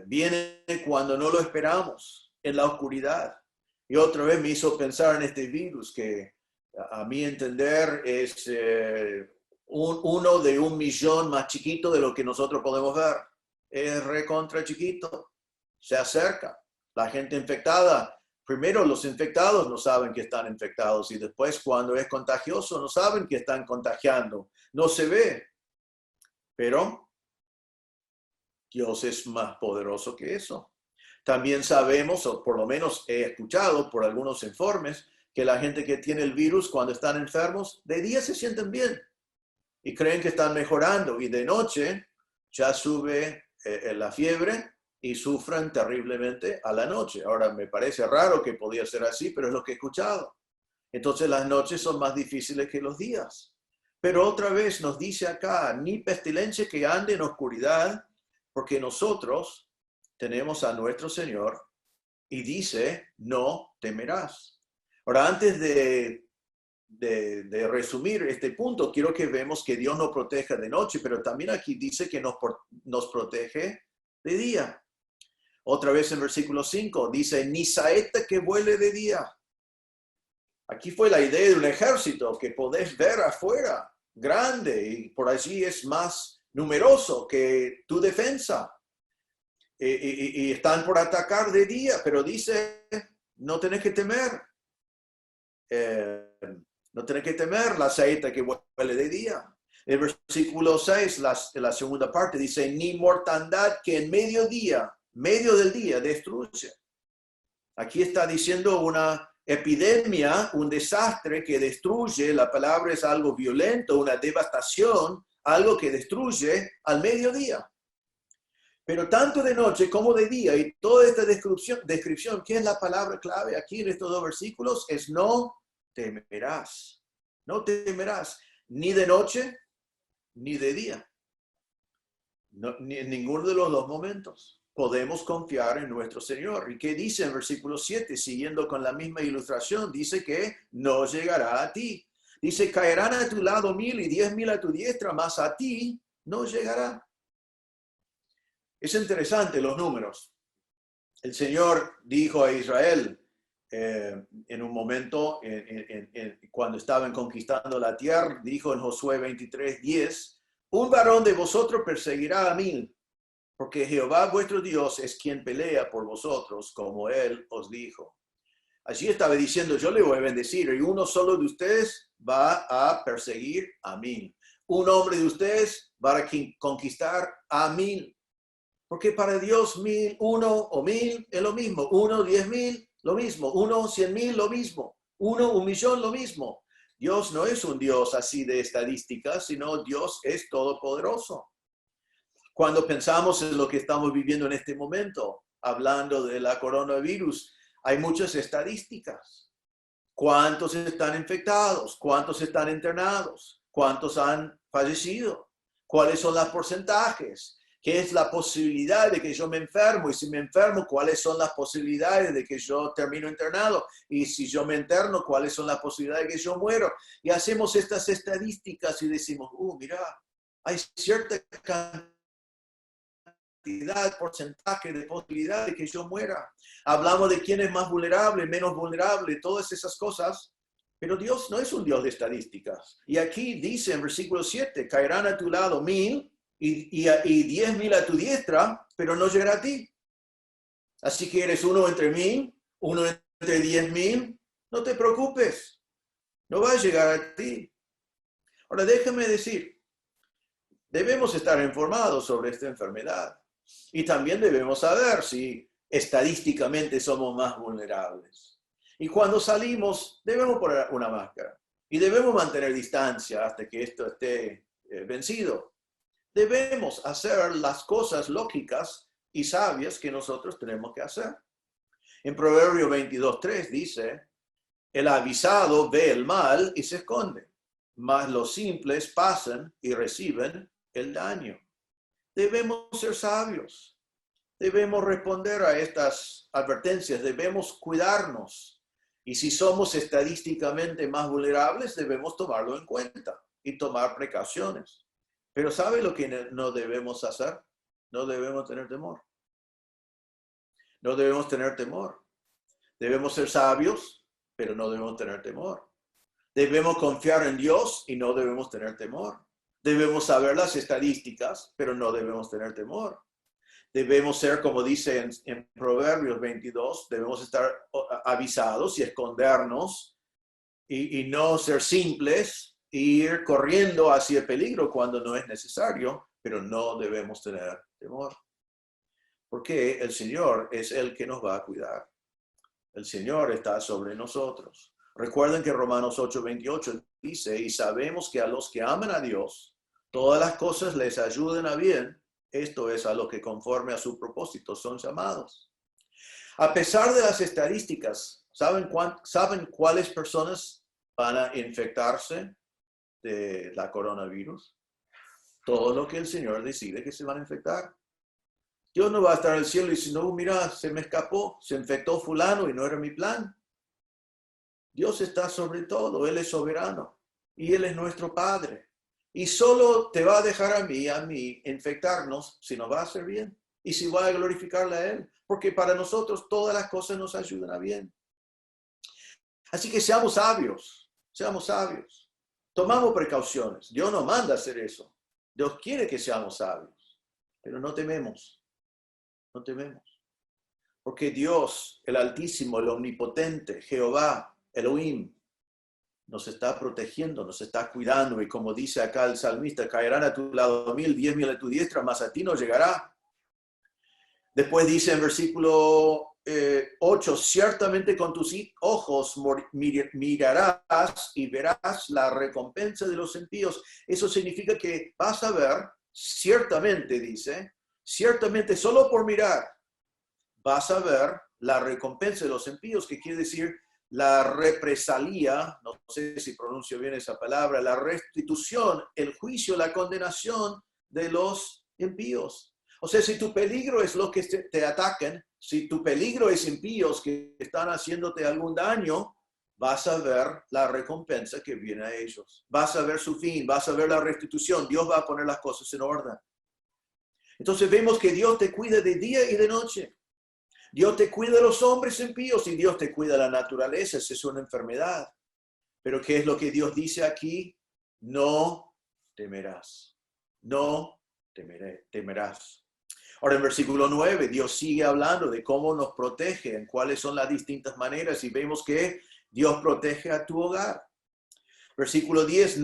viene cuando no lo esperamos, en la oscuridad. Y otra vez me hizo pensar en este virus que a mi entender es uno de 1.000.000 más chiquito de lo que nosotros podemos ver. Es recontra chiquito, se acerca. La gente infectada, primero los infectados no saben que están infectados y después cuando es contagioso no saben que están contagiando. No se ve, pero Dios es más poderoso que eso. También sabemos, o por lo menos he escuchado por algunos informes, que la gente que tiene el virus cuando están enfermos, de día se sienten bien y creen que están mejorando y de noche ya sube la fiebre y sufren terriblemente a la noche. Ahora, me parece raro que podía ser así, pero es lo que he escuchado. Entonces las noches son más difíciles que los días. Pero otra vez nos dice acá, ni pestilencia que ande en oscuridad, porque nosotros tenemos a nuestro Señor y dice, no temerás. Ahora, antes de resumir este punto, quiero que vemos que Dios nos protege de noche, pero también aquí dice que nos protege de día. Otra vez en versículo 5 dice, ni saeta que vuele de día. Aquí fue la idea de un ejército que podés ver afuera, grande, y por allí es más numeroso que tu defensa. Y están por atacar de día, pero dice, no tenés que temer. No tenés que temer la saeta que huele de día. El versículo 6, la segunda parte, dice, ni mortandad que en medio del día destruye. Aquí está diciendo una epidemia, un desastre que destruye. La palabra es algo violento, una devastación, algo que destruye al mediodía. Pero tanto de noche como de día, y toda esta descripción, ¿qué es la palabra clave aquí en estos dos versículos? Es no temerás. No temerás ni de noche ni de día. No, ni en ninguno de los dos momentos. Podemos confiar en nuestro Señor. ¿Y qué dice en versículo 7? Siguiendo con la misma ilustración, dice que no llegará a ti. Dice, caerán a tu lado 1,000 y 10,000 a tu diestra, mas a ti no llegará. Es interesante los números. El Señor dijo a Israel en un momento, cuando estaban conquistando la tierra, dijo en Josué 23:10, un varón de vosotros perseguirá a 1,000, porque Jehová vuestro Dios es quien pelea por vosotros, como él os dijo. Allí estaba diciendo, yo le voy a bendecir, y uno solo de ustedes va a perseguir a 1,000. Un hombre de ustedes va a conquistar a 1,000. Porque para Dios 1,000, 1 o 1,000 es lo mismo. 1, 10,000, lo mismo. 1, 100,000, lo mismo. 1, 1,000,000, lo mismo. Dios no es un Dios así de estadísticas, sino Dios es todopoderoso. Cuando pensamos en lo que estamos viviendo en este momento, hablando de la coronavirus, hay muchas estadísticas. ¿Cuántos están infectados? ¿Cuántos están internados? ¿Cuántos han fallecido? ¿Cuáles son los porcentajes? ¿Qué es la posibilidad de que yo me enfermo? Y si me enfermo, ¿cuáles son las posibilidades de que yo termino internado? Y si yo me interno, ¿cuáles son las posibilidades de que yo muero? Y hacemos estas estadísticas y decimos, mira, hay cierta cantidad, porcentaje de posibilidad de que yo muera. Hablamos de quién es más vulnerable, menos vulnerable, todas esas cosas. Pero Dios no es un Dios de estadísticas. Y aquí dice en versículo 7, caerán a tu lado 1000 y 10.000 a tu diestra, pero no llegará a ti. Así que eres uno entre 1000, uno entre 10.000. No te preocupes, no va a llegar a ti. Ahora déjame decir, debemos estar informados sobre esta enfermedad. Y también debemos saber si estadísticamente somos más vulnerables. Y cuando salimos, debemos poner una máscara. Y debemos mantener distancia hasta que esto esté vencido. Debemos hacer las cosas lógicas y sabias que nosotros tenemos que hacer. En Proverbio 22:3 dice, el avisado ve el mal y se esconde, mas los simples pasan y reciben el daño. Debemos ser sabios, debemos responder a estas advertencias, debemos cuidarnos. Y si somos estadísticamente más vulnerables, debemos tomarlo en cuenta y tomar precauciones. Pero ¿sabe lo que no debemos hacer? No debemos tener temor. No debemos tener temor. Debemos ser sabios, pero no debemos tener temor. Debemos confiar en Dios y no debemos tener temor. Debemos saber las estadísticas, pero no debemos tener temor. Debemos ser, como dice en Proverbios 22, debemos estar avisados y escondernos y no ser simples e ir corriendo hacia el peligro cuando no es necesario, pero no debemos tener temor. Porque el Señor es el que nos va a cuidar. El Señor está sobre nosotros. Recuerden que Romanos 8:28 dice, y sabemos que a los que aman a Dios, todas las cosas les ayudan a bien. Esto es a lo que conforme a su propósito son llamados. A pesar de las estadísticas, ¿saben cuáles personas van a infectarse de la coronavirus? Todo lo que el Señor decide que se van a infectar. Dios no va a estar en el cielo y diciendo, mira, se me escapó, se infectó fulano y no era mi plan. Dios está sobre todo, Él es soberano y Él es nuestro Padre. Y solo te va a dejar a mí, infectarnos si nos va a hacer bien y si va a glorificarle a Él. Porque para nosotros todas las cosas nos ayudan a bien. Así que seamos sabios, seamos sabios. Tomamos precauciones. Dios nos manda a hacer eso. Dios quiere que seamos sabios, pero no tememos. No tememos. Porque Dios, el Altísimo, el Omnipotente, Jehová, Elohim, nos está protegiendo, nos está cuidando. Y como dice acá el salmista, caerán a tu lado 1000, 10.000 a tu diestra, mas a ti no llegará. Después dice en versículo 8, ciertamente con tus ojos mirarás y verás la recompensa de los impíos. Eso significa que vas a ver, ciertamente dice, ciertamente solo por mirar, vas a ver la recompensa de los impíos, que quiere decir la represalia, no sé si pronuncio bien esa palabra, la restitución, el juicio, la condenación de los impíos. O sea, si tu peligro es los que te ataquen, si tu peligro es impíos que están haciéndote algún daño, vas a ver la recompensa que viene a ellos. Vas a ver su fin, vas a ver la restitución. Dios va a poner las cosas en orden. Entonces vemos que Dios te cuida de día y de noche. Dios te cuida de los hombres impíos y Dios te cuida de la naturaleza. Esa es una enfermedad. Pero ¿qué es lo que Dios dice aquí? No temerás. No temerás. Ahora en versículo 9, Dios sigue hablando de cómo nos protege, en cuáles son las distintas maneras, y vemos que Dios protege a tu hogar. Versículo 10,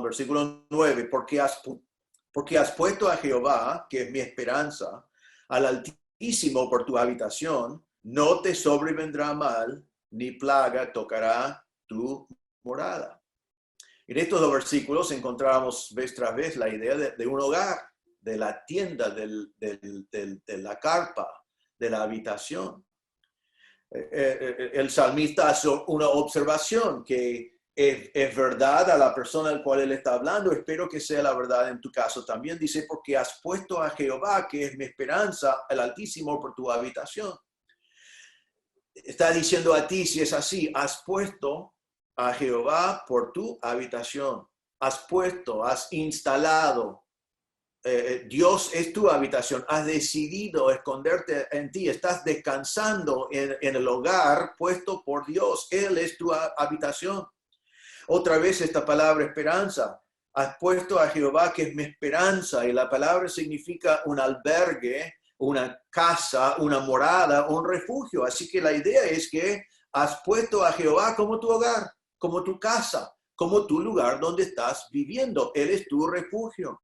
versículo 9, porque has puesto a Jehová, que es mi esperanza, al Altísimo por tu habitación, no te sobrevendrá mal, ni plaga tocará tu morada. En estos dos versículos encontramos vez tras vez la idea de un hogar, de la tienda, de la carpa, de la habitación. el salmista hace una observación que es verdad a la persona al cual él está hablando. Espero que sea la verdad en tu caso también. Dice, porque has puesto a Jehová, que es mi esperanza, el Altísimo, por tu habitación. Está diciendo a ti, si es así, has puesto a Jehová por tu habitación. Has instalado. Dios es tu habitación. Has decidido esconderte en ti. Estás descansando en el hogar puesto por Dios. Él es tu habitación. Otra vez esta palabra esperanza. Has puesto a Jehová, que es mi esperanza, y la palabra significa un albergue, una casa, una morada, un refugio. Así que la idea es que has puesto a Jehová como tu hogar, como tu casa, como tu lugar donde estás viviendo. Él es tu refugio.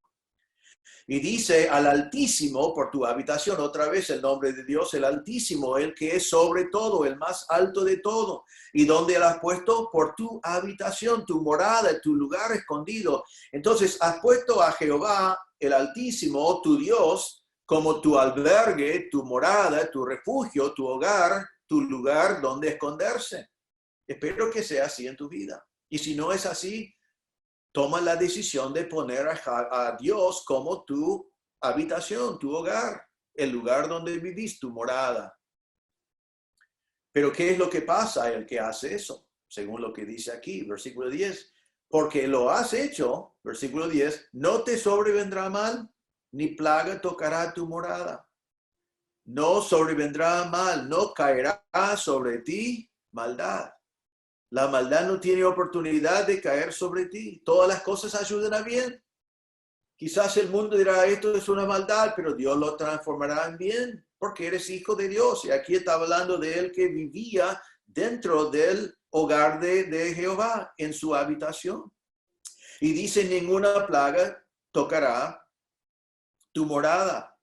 Y dice al Altísimo por tu habitación, otra vez el nombre de Dios, el Altísimo, el que es sobre todo, el más alto de todo. ¿Y dónde lo has puesto? Por tu habitación, tu morada, tu lugar escondido. Entonces has puesto a Jehová, el Altísimo, tu Dios, como tu albergue, tu morada, tu refugio, tu hogar, tu lugar donde esconderse. Espero que sea así en tu vida. Y si no es así, toma la decisión de poner a Dios como tu habitación, tu hogar, el lugar donde vivís, tu morada. Pero ¿qué es lo que pasa el que hace eso? Según lo que dice aquí, versículo 10. Porque lo has hecho, versículo 10, no te sobrevendrá mal, ni plaga tocará tu morada. No sobrevendrá mal, no caerá sobre ti maldad. La maldad no tiene oportunidad de caer sobre ti. Todas las cosas ayudan a bien. Quizás el mundo dirá, esto es una maldad, pero Dios lo transformará en bien, porque eres hijo de Dios. Y aquí está hablando de él que vivía dentro del hogar de Jehová, en su habitación. Y dice, ninguna plaga tocará tu morada.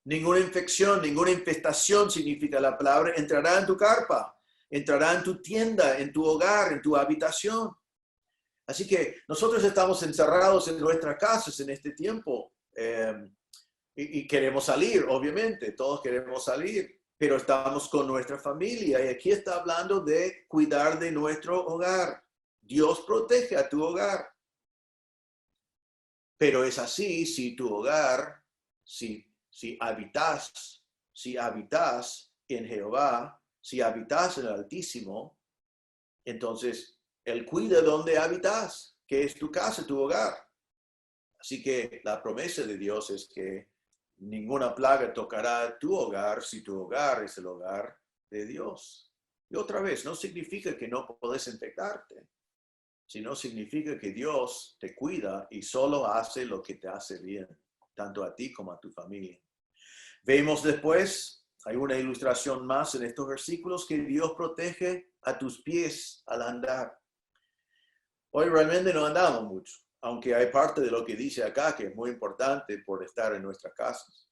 Ninguna infección, ninguna infestación, significa la palabra, entrará en tu carpa. Entrará en tu tienda, en tu hogar, en tu habitación. Así que nosotros estamos encerrados en nuestras casas en este tiempo y queremos salir, obviamente, todos queremos salir, pero estamos con nuestra familia y aquí está hablando de cuidar de nuestro hogar. Dios protege a tu hogar. Pero es así si tu hogar, si habitas en Jehová, si habitas en el Altísimo, entonces Él cuida donde habitas, que es tu casa, tu hogar. Así que la promesa de Dios es que ninguna plaga tocará tu hogar si tu hogar es el hogar de Dios. Y otra vez, no significa que no podés infectarte, sino significa que Dios te cuida y solo hace lo que te hace bien, tanto a ti como a tu familia. Vemos después, hay una ilustración más en estos versículos, que Dios protege a tus pies al andar. Hoy realmente no andamos mucho, aunque hay parte de lo que dice acá que es muy importante por estar en nuestras casas.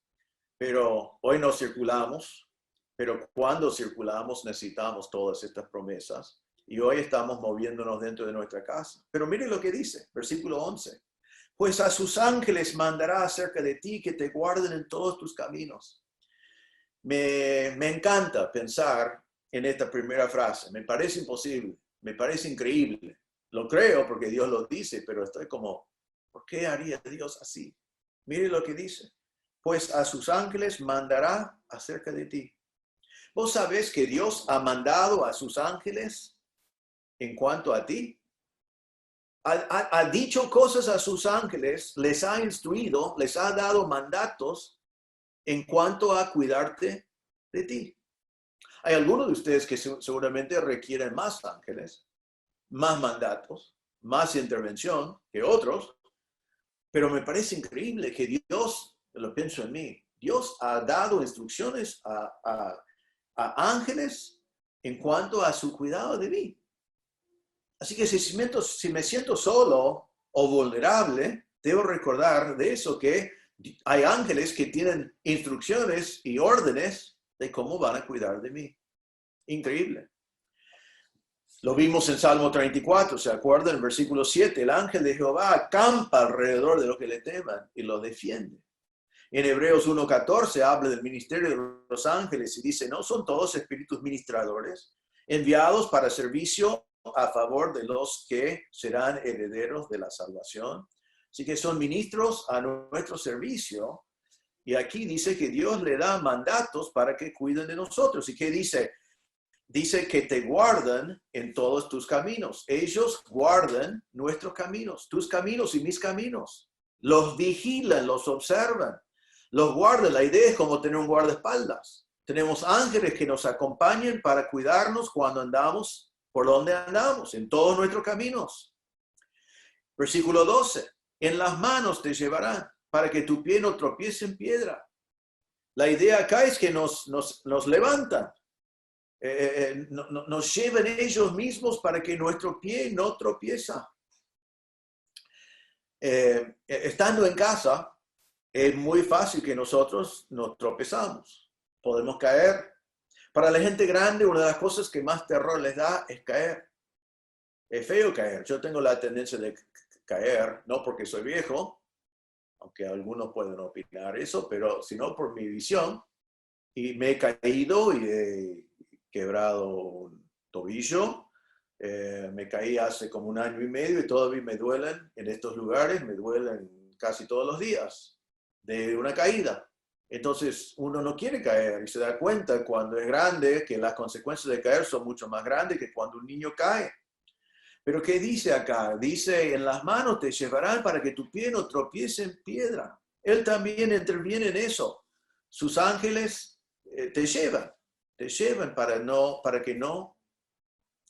Pero hoy no circulamos, pero cuando circulamos necesitamos todas estas promesas. Y hoy estamos moviéndonos dentro de nuestra casa. Pero mire lo que dice, versículo 11. Pues a sus ángeles mandará acerca de ti que te guarden en todos tus caminos. Me encanta pensar en esta primera frase. Me parece imposible, me parece increíble. Lo creo porque Dios lo dice, pero estoy como, ¿por qué haría Dios así? Mire lo que dice. Pues a sus ángeles mandará acerca de ti. ¿Vos sabés que Dios ha mandado a sus ángeles en cuanto a ti? Ha dicho cosas a sus ángeles, les ha instruido, les ha dado mandatos en cuanto a cuidarte de ti. Hay algunos de ustedes que seguramente requieren más ángeles, más mandatos, más intervención que otros, pero me parece increíble que Dios, lo pienso en mí, Dios ha dado instrucciones a ángeles en cuanto a su cuidado de mí. Así que si me siento solo o vulnerable, debo recordar de eso, que hay ángeles que tienen instrucciones y órdenes de cómo van a cuidar de mí. Increíble. Lo vimos en Salmo 34, ¿se acuerdan? En versículo 7, el ángel de Jehová acampa alrededor de los que le teman y los defiende. En Hebreos 1:14 habla del ministerio de los ángeles y dice, ¿no son todos espíritus ministradores enviados para servicio a favor de los que serán herederos de la salvación? Así que son ministros a nuestro servicio. Y aquí dice que Dios le da mandatos para que cuiden de nosotros. ¿Y qué dice? Dice que te guardan en todos tus caminos. Ellos guardan nuestros caminos, tus caminos y mis caminos. Los vigilan, los observan, los guardan. La idea es como tener un guardaespaldas. Tenemos ángeles que nos acompañan para cuidarnos cuando andamos por donde andamos, en todos nuestros caminos. Versículo 12. En las manos te llevarán para que tu pie no tropiece en piedra. La idea acá es que nos levantan. Nos lleven ellos mismos para que nuestro pie no tropieza. Estando en casa, es muy fácil que nosotros nos tropezamos. Podemos caer. Para la gente grande, una de las cosas que más terror les da es caer. Es feo caer. Yo tengo la tendencia de caer, no porque soy viejo, aunque algunos pueden opinar eso, pero sino por mi visión. Y me he caído y he quebrado un tobillo. Me caí hace como 1 año y medio y todavía me duelen en estos lugares, me duelen casi todos los días de una caída. Entonces uno no quiere caer y se da cuenta cuando es grande que las consecuencias de caer son mucho más grandes que cuando un niño cae. Pero ¿qué dice acá? Dice, en las manos te llevarán para que tu pie no tropiece en piedra. Él también interviene en eso. Sus ángeles te llevan para que no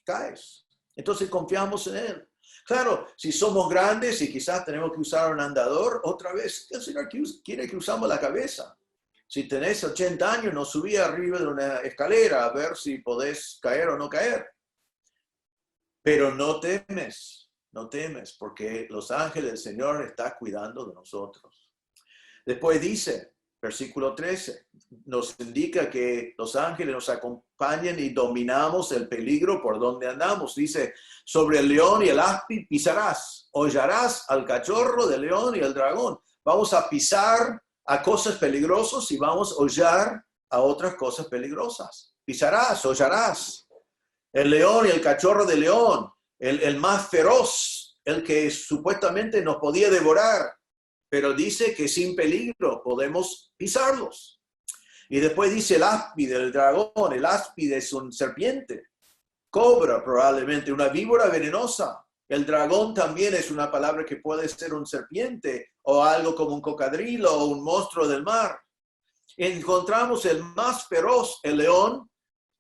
caes. Entonces confiamos en Él. Claro, si somos grandes y quizás tenemos que usar un andador, otra vez, el Señor quiere que usamos la cabeza. Si tenés 80 años, no subí arriba de una escalera a ver si podés caer o no caer. Pero no temes, porque los ángeles del Señor están cuidando de nosotros. Después dice, versículo 13, nos indica que los ángeles nos acompañan y dominamos el peligro por donde andamos. Dice, sobre el león y el áspid pisarás, hollarás al cachorro del león y el dragón. Vamos a pisar a cosas peligrosas y vamos a hollar a otras cosas peligrosas. Pisarás, hollarás. El león y el cachorro de león, el más feroz, el que supuestamente nos podía devorar, pero dice que sin peligro podemos pisarlos. Y después dice el áspid, el dragón. El áspid es un serpiente, cobra probablemente, una víbora venenosa. El dragón también es una palabra que puede ser un serpiente o algo como un cocodrilo o un monstruo del mar. Encontramos el más feroz, el león,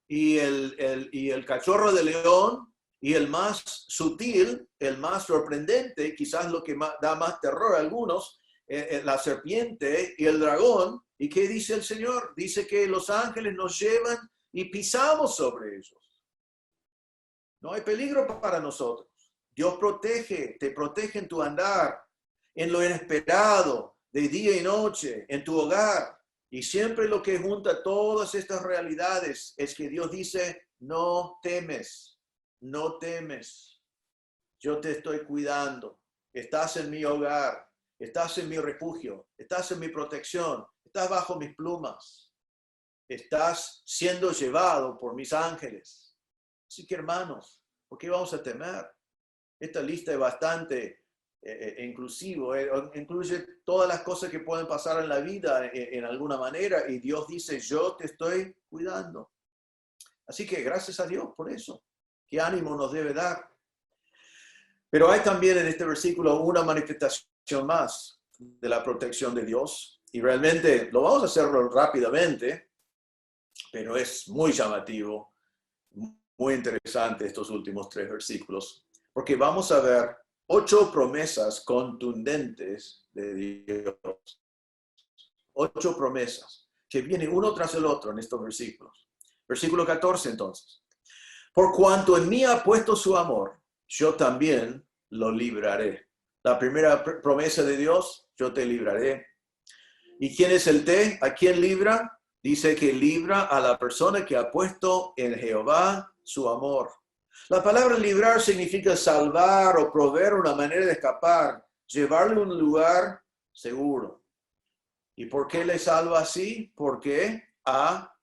y el cachorro de león, y el más sutil, el más sorprendente, quizás lo que da más terror a algunos, la serpiente y el dragón. ¿Y qué dice el Señor? Dice que los ángeles nos llevan y pisamos sobre ellos. No hay peligro para nosotros. Dios te protege en tu andar, en lo inesperado, de día y noche, en tu hogar. Y siempre lo que junta todas estas realidades es que Dios dice, no temes, no temes. Yo te estoy cuidando. Estás en mi hogar, estás en mi refugio, estás en mi protección, estás bajo mis plumas. Estás siendo llevado por mis ángeles. Así que hermanos, ¿por qué vamos a temer? Esta lista es bastante inclusivo, incluye todas las cosas que pueden pasar en la vida en alguna manera, y Dios dice, yo te estoy cuidando. Así que gracias a Dios por eso. ¿Qué ánimo nos debe dar? Pero hay también en este versículo una manifestación más de la protección de Dios, y realmente lo vamos a hacerlo rápidamente, pero es muy llamativo, muy interesante estos últimos 3 versículos, porque vamos a ver 8 promesas contundentes de Dios. 8 promesas que vienen uno tras el otro en estos versículos. Versículo 14 entonces. Por cuanto en mí ha puesto su amor, yo también lo libraré. La primera promesa de Dios, yo te libraré. ¿Y quién es el te? ¿A quién libra? Dice que libra a la persona que ha puesto en Jehová su amor. La palabra librar significa salvar o proveer una manera de escapar, llevarle a un lugar seguro. ¿Y por qué le salva así? Porque ha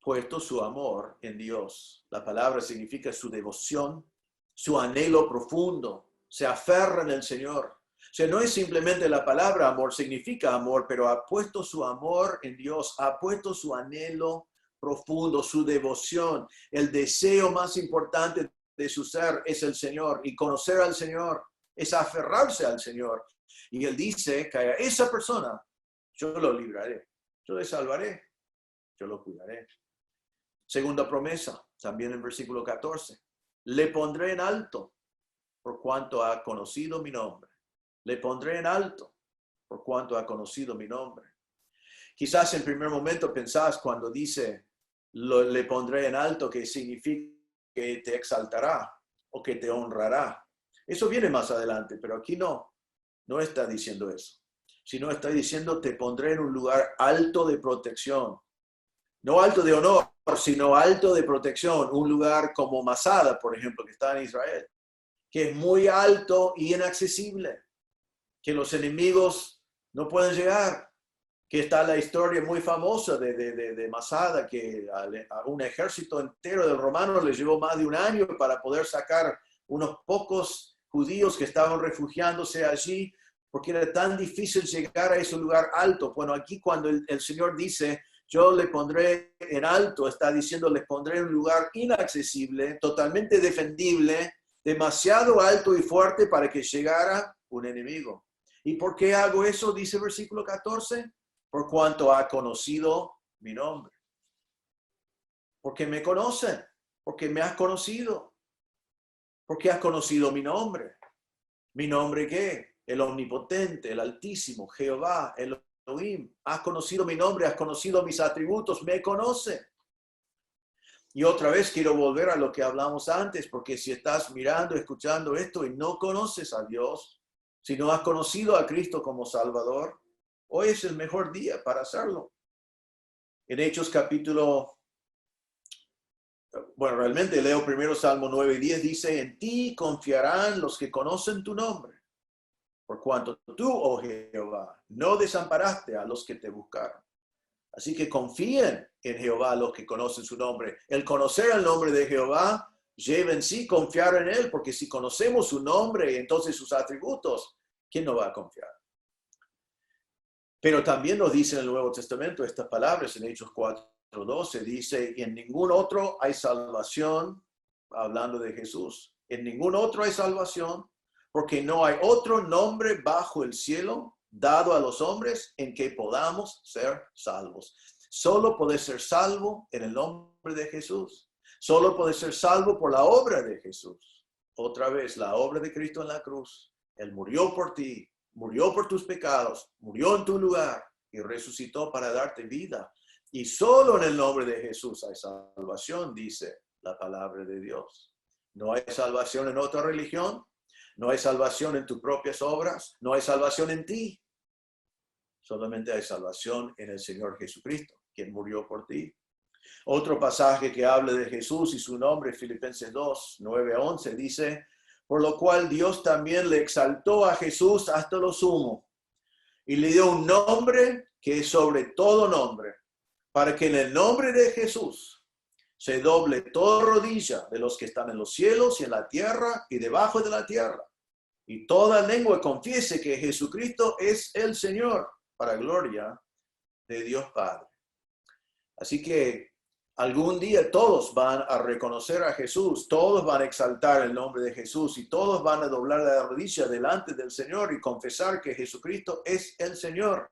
puesto su amor en Dios. La palabra significa su devoción, su anhelo profundo. Se aferra en el Señor. O sea, no es simplemente la palabra amor, significa amor, pero ha puesto su amor en Dios, ha puesto su anhelo profundo, su devoción. El deseo más importante de su ser es el Señor, y conocer al Señor es aferrarse al Señor. Y Él dice que a esa persona yo lo libraré, yo le salvaré, yo lo cuidaré. Segunda promesa, también en versículo 14. Le pondré en alto por cuanto ha conocido mi nombre. Le pondré en alto por cuanto ha conocido mi nombre. Quizás en primer momento pensás cuando dice le pondré en alto que significa que te exaltará o que te honrará. Eso viene más adelante, pero aquí no está diciendo eso. Sino está diciendo te pondré en un lugar alto de protección. No alto de honor, sino alto de protección. Un lugar como Masada, por ejemplo, que está en Israel, que es muy alto y inaccesible, que los enemigos no pueden llegar, que está la historia muy famosa de Masada, que a un ejército entero del romano le llevó más de un año para poder sacar unos pocos judíos que estaban refugiándose allí, porque era tan difícil llegar a ese lugar alto. Bueno, aquí cuando el Señor dice, yo le pondré en alto, está diciendo, le pondré en un lugar inaccesible, totalmente defendible, demasiado alto y fuerte para que llegara un enemigo. ¿Y por qué hago eso? Dice el versículo 14. Por cuanto ha conocido mi nombre. Porque me conocen, porque me has conocido. Porque has conocido mi nombre. ¿Mi nombre qué? El omnipotente, el altísimo, Jehová, el Elohim. Has conocido mi nombre, has conocido mis atributos, me conoce. Y otra vez quiero volver a lo que hablamos antes, porque si estás mirando, escuchando esto y no conoces a Dios, si no has conocido a Cristo como Salvador, hoy es el mejor día para hacerlo. En Hechos capítulo, bueno, realmente leo primero Salmo 9 y 10, dice, en ti confiarán los que conocen tu nombre, por cuanto tú, oh Jehová, no desamparaste a los que te buscaron. Así que confíen en Jehová los que conocen su nombre. El conocer el nombre de Jehová lleva en sí confiar en Él, porque si conocemos su nombre y entonces sus atributos, ¿quién no va a confiar? Pero también nos dice en el Nuevo Testamento estas palabras, en Hechos 4:12, dice, y en ningún otro hay salvación, hablando de Jesús, en ningún otro hay salvación, porque no hay otro nombre bajo el cielo dado a los hombres en que podamos ser salvos. Solo puedes ser salvo en el nombre de Jesús. Solo puedes ser salvo por la obra de Jesús. Otra vez, la obra de Cristo en la cruz. Él murió por ti, murió por tus pecados, murió en tu lugar y resucitó para darte vida. Y solo en el nombre de Jesús hay salvación, dice la palabra de Dios. No hay salvación en otra religión, no hay salvación en tus propias obras, no hay salvación en ti. Solamente hay salvación en el Señor Jesucristo, quien murió por ti. Otro pasaje que habla de Jesús y su nombre, Filipenses 2:9-11, dice, por lo cual Dios también le exaltó a Jesús hasta lo sumo y le dio un nombre que es sobre todo nombre, para que en el nombre de Jesús se doble toda rodilla de los que están en los cielos y en la tierra y debajo de la tierra, y toda lengua confiese que Jesucristo es el Señor, para gloria de Dios Padre. Así que algún día todos van a reconocer a Jesús, todos van a exaltar el nombre de Jesús y todos van a doblar la rodilla delante del Señor y confesar que Jesucristo es el Señor.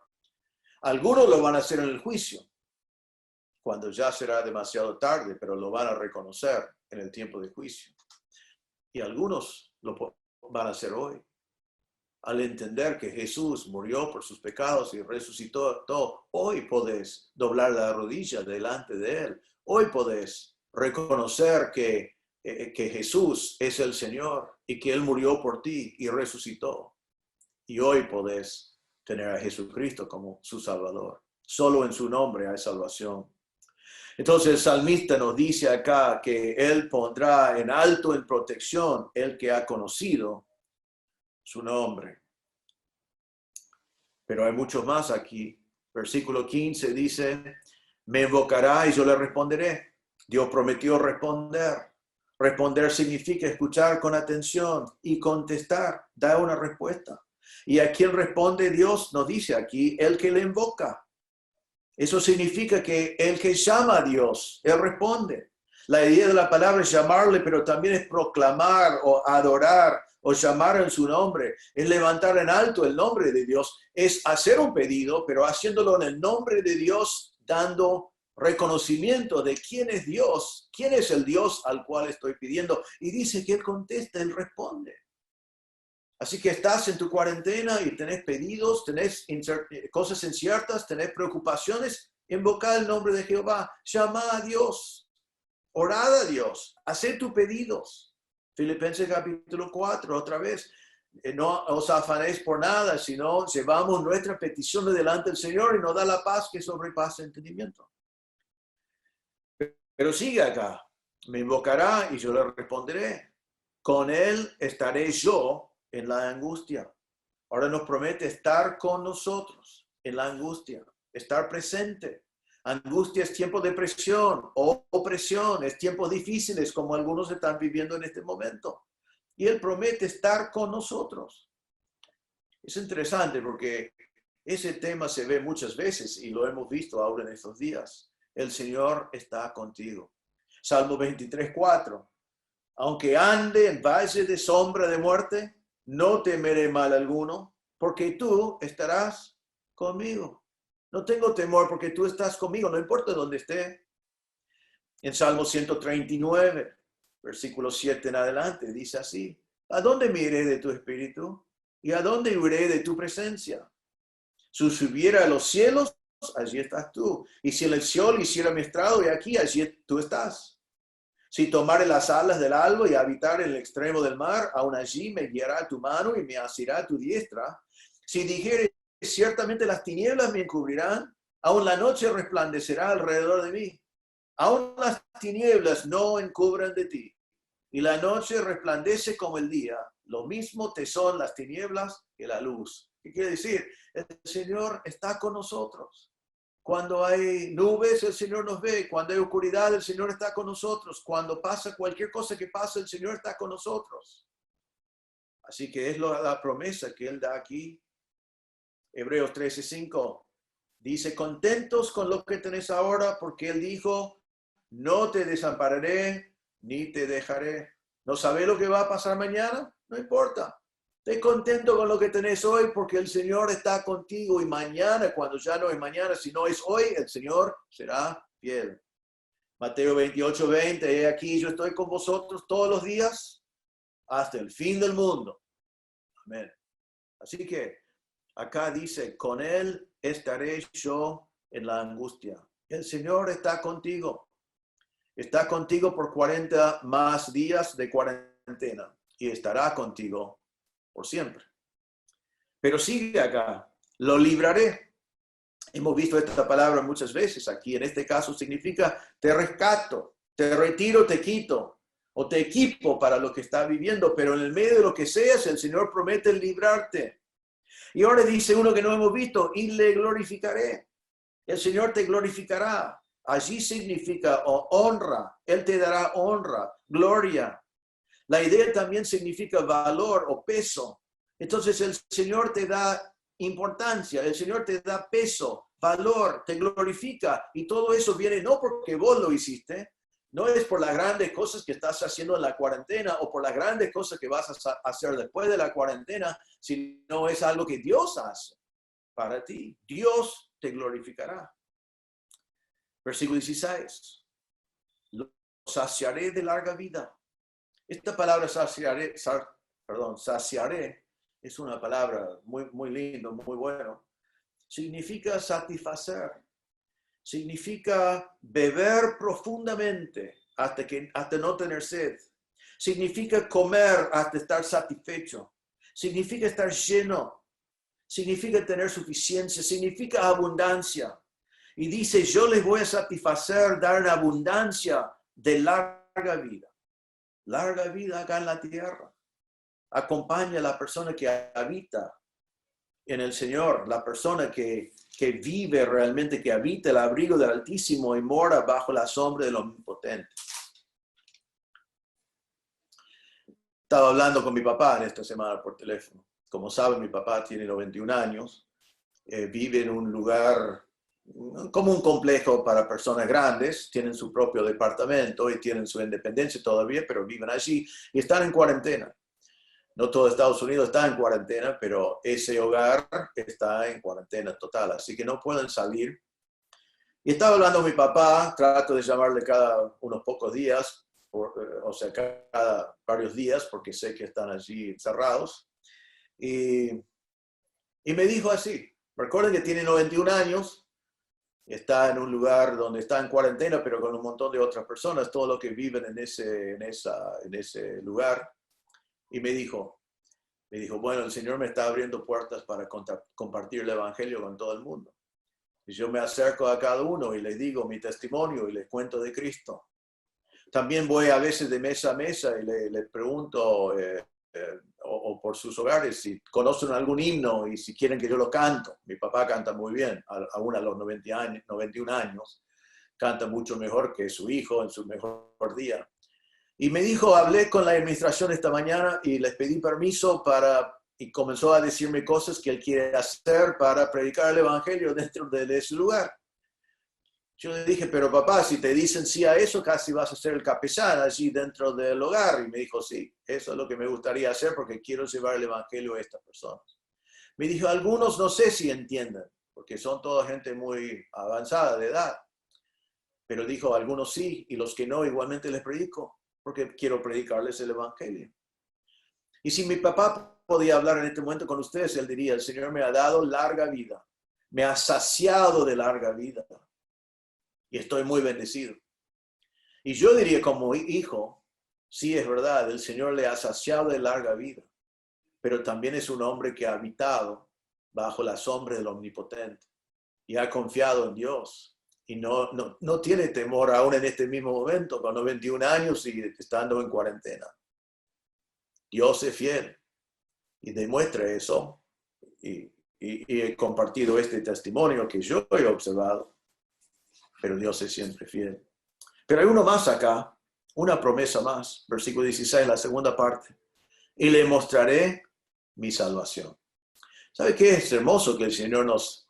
Algunos lo van a hacer en el juicio, cuando ya será demasiado tarde, pero lo van a reconocer en el tiempo de juicio. Y algunos lo van a hacer hoy. Al entender que Jesús murió por sus pecados y resucitó todo, hoy podés doblar la rodilla delante de Él. Hoy podés reconocer que Jesús es el Señor y que Él murió por ti y resucitó. Y hoy podés tener a Jesucristo como su Salvador. Solo en su nombre hay salvación. Entonces el salmista nos dice acá que Él pondrá en alto en protección el que ha conocido su nombre. Pero hay muchos más aquí. Versículo 15 dice, me invocará y yo le responderé. Dios prometió responder. Responder significa escuchar con atención y contestar, dar una respuesta. Y a quien responde Dios, nos dice aquí, el que le invoca. Eso significa que el que llama a Dios, Él responde. La idea de la palabra es llamarle, pero también es proclamar o adorar o llamar en su nombre. Es levantar en alto el nombre de Dios. Es hacer un pedido, pero haciéndolo en el nombre de Dios, dando reconocimiento de quién es Dios, quién es el Dios al cual estoy pidiendo. Y dice que Él contesta, Él responde. Así que estás en tu cuarentena y tenés pedidos, tenés cosas inciertas, tenés preocupaciones, invoca el nombre de Jehová, llama a Dios, orad a Dios, haced tus pedidos. Filipenses capítulo 4, otra vez, no os afanéis por nada, sino llevamos nuestras peticiones delante del Señor y nos da la paz que sobrepasa entendimiento. Pero sigue acá, me invocará y yo le responderé. Con Él estaré yo en la angustia. Ahora nos promete estar con nosotros en la angustia, estar presente. Angustia es tiempo de presión o opresión, es tiempos difíciles como algunos están viviendo en este momento. Y Él promete estar con nosotros. Es interesante porque ese tema se ve muchas veces y lo hemos visto ahora en estos días. El Señor está contigo. Salmo 23:4. Aunque ande en valle de sombra de muerte, no temeré mal alguno, porque tú estarás conmigo. No tengo temor porque tú estás conmigo, no importa dónde esté. En Salmo 139, versículo 7 en adelante, dice así, ¿a dónde me iré de tu espíritu? ¿Y a dónde iré de tu presencia? Si subiera a los cielos, allí estás tú. Y si en el Seol hiciera mi estrado, y aquí, allí tú estás. Si tomare las alas del alba y habitar en el extremo del mar, aún allí me guiará tu mano y me asirá tu diestra. Si dijere, ciertamente las tinieblas me encubrirán, aún la noche resplandecerá alrededor de mí. Aún las tinieblas no encubran de ti, y la noche resplandece como el día. Lo mismo te son las tinieblas que la luz. ¿Qué quiere decir? El Señor está con nosotros. Cuando hay nubes, el Señor nos ve. Cuando hay oscuridad, el Señor está con nosotros. Cuando pasa cualquier cosa que pasa, el Señor está con nosotros. Así que es la promesa que Él da aquí. Hebreos 13:5 dice, contentos con lo que tenés ahora, porque Él dijo, no te desampararé ni te dejaré. ¿No sabés lo que va a pasar mañana? No importa. Esté contento con lo que tenés hoy porque el Señor está contigo y mañana, cuando ya no es mañana, sino es hoy, el Señor será fiel. Mateo 28:20, he aquí yo estoy con vosotros todos los días hasta el fin del mundo. Amén. Así que acá dice, con Él estaré yo en la angustia. El Señor está contigo. Está contigo por 40 más días de cuarentena y estará contigo por siempre. Pero sigue acá, lo libraré. Hemos visto esta palabra muchas veces aquí. En este caso significa te rescato, te retiro, te quito o te equipo para lo que estás viviendo. Pero en el medio de lo que seas, el Señor promete librarte. Y ahora dice uno que no hemos visto, y le glorificaré. El Señor te glorificará. Allí significa honra. Él te dará honra, gloria. La idea también significa valor o peso. Entonces el Señor te da importancia, el Señor te da peso, valor, te glorifica. Y todo eso viene no porque vos lo hiciste, no es por las grandes cosas que estás haciendo en la cuarentena o por las grandes cosas que vas a hacer después de la cuarentena, sino es algo que Dios hace para ti. Dios te glorificará. Versículo 16. Lo saciaré de larga vida. Esta palabra saciaré, es una palabra muy lindo, muy bueno. Significa satisfacer. Significa beber profundamente hasta no tener sed. Significa comer hasta estar satisfecho. Significa estar lleno. Significa tener suficiencia. Significa abundancia. Y dice, yo les voy a satisfacer, dar una abundancia de larga vida. Larga vida acá en la tierra. Acompaña a la persona que habita en el Señor, la persona que vive realmente, que habita el abrigo del Altísimo y mora bajo la sombra del Omnipotente. Estaba hablando con mi papá en esta semana por teléfono. Como saben, mi papá tiene 91 años, vive en un lugar como un complejo para personas grandes, tienen su propio departamento y tienen su independencia todavía, pero viven allí y están en cuarentena. No todo Estados Unidos está en cuarentena, pero ese hogar está en cuarentena total, así que no pueden salir. Y estaba hablando con mi papá, trato de llamarle cada unos pocos días, o sea, cada varios días, porque sé que están allí encerrados. Y me dijo así, recuerden que tiene 91 años, está en un lugar donde está en cuarentena, pero con un montón de otras personas, todos los que viven en ese lugar. Y me dijo, bueno, el Señor me está abriendo puertas para compartir el Evangelio con todo el mundo. Y yo me acerco a cada uno y les digo mi testimonio y les cuento de Cristo. También voy a veces de mesa a mesa y les pregunto, o por sus hogares, si conocen algún himno y si quieren que yo lo canto. Mi papá canta muy bien, aún a los 91 años, canta mucho mejor que su hijo en su mejor día. Y me dijo, hablé con la administración esta mañana y les pedí permiso y comenzó a decirme cosas que él quiere hacer para predicar el Evangelio dentro de ese lugar. Yo le dije, pero papá, si te dicen sí a eso, casi vas a ser el capellán allí dentro del hogar. Y me dijo, sí, eso es lo que me gustaría hacer porque quiero llevar el Evangelio a estas personas. Me dijo, algunos no sé si entienden, porque son toda gente muy avanzada de edad. Pero dijo, algunos sí, y los que no, igualmente les predico, porque quiero predicarles el Evangelio. Y si mi papá podía hablar en este momento con ustedes, él diría, el Señor me ha dado larga vida, me ha saciado de larga vida. Y estoy muy bendecido. Y yo diría como hijo, sí es verdad, el Señor le ha saciado de larga vida, pero también es un hombre que ha habitado bajo la sombra del Omnipotente y ha confiado en Dios. Y no tiene temor aún en este mismo momento, con 91 años y estando en cuarentena. Dios es fiel y demuestra eso. Y he compartido este testimonio que yo he observado, pero Dios es siempre fiel. Pero hay uno más acá, una promesa más, versículo 16, la segunda parte. Y le mostraré mi salvación. ¿Sabe qué? Es hermoso que el Señor nos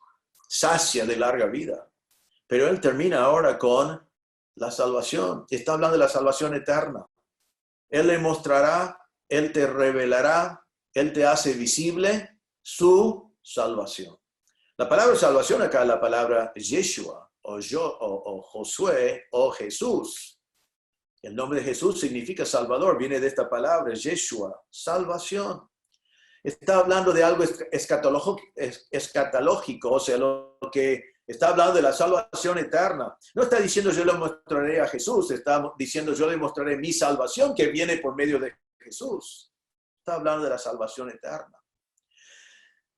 sacia de larga vida. Pero Él termina ahora con la salvación. Está hablando de la salvación eterna. Él le mostrará, Él te revelará, Él te hace visible su salvación. La palabra salvación acá es la palabra Yeshua, o Josué, o Jesús. El nombre de Jesús significa Salvador, viene de esta palabra, Yeshua, salvación. Está hablando de algo escatológico, o sea, lo que está hablando de la salvación eterna. No está diciendo yo le mostraré a Jesús, está diciendo yo le mostraré mi salvación que viene por medio de Jesús. Está hablando de la salvación eterna.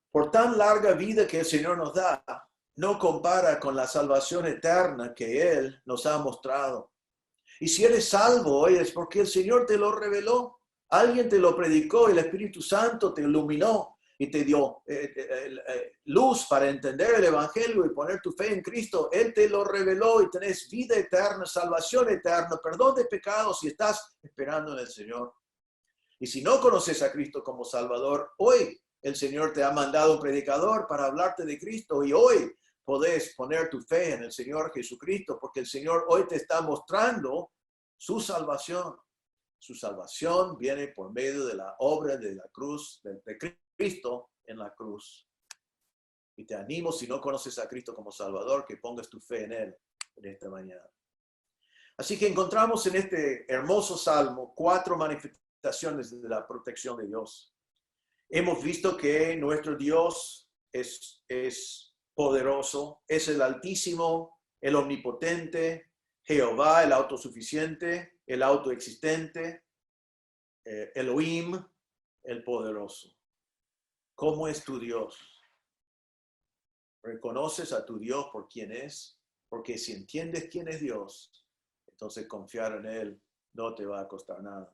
Por tan larga vida que el Señor nos da, no compara con la salvación eterna que Él nos ha mostrado. Y si eres salvo hoy es porque el Señor te lo reveló. Alguien te lo predicó, el Espíritu Santo te iluminó y te dio luz para entender el Evangelio y poner tu fe en Cristo. Él te lo reveló y tenés vida eterna, salvación eterna, perdón de pecados si estás esperando en el Señor. Y si no conoces a Cristo como Salvador, hoy el Señor te ha mandado un predicador para hablarte de Cristo y hoy podés poner tu fe en el Señor Jesucristo porque el Señor hoy te está mostrando su salvación. Su salvación viene por medio de la obra de la cruz, de Cristo en la cruz. Y te animo, si no conoces a Cristo como Salvador, que pongas tu fe en Él en esta mañana. Así que encontramos en este hermoso salmo 4 manifestaciones de la protección de Dios. Hemos visto que nuestro Dios es poderoso, es el Altísimo, el Omnipotente, Jehová, el autosuficiente, el autoexistente, Elohim, el poderoso. ¿Cómo es tu Dios? ¿Reconoces a tu Dios por quién es? Porque si entiendes quién es Dios, entonces confiar en Él no te va a costar nada.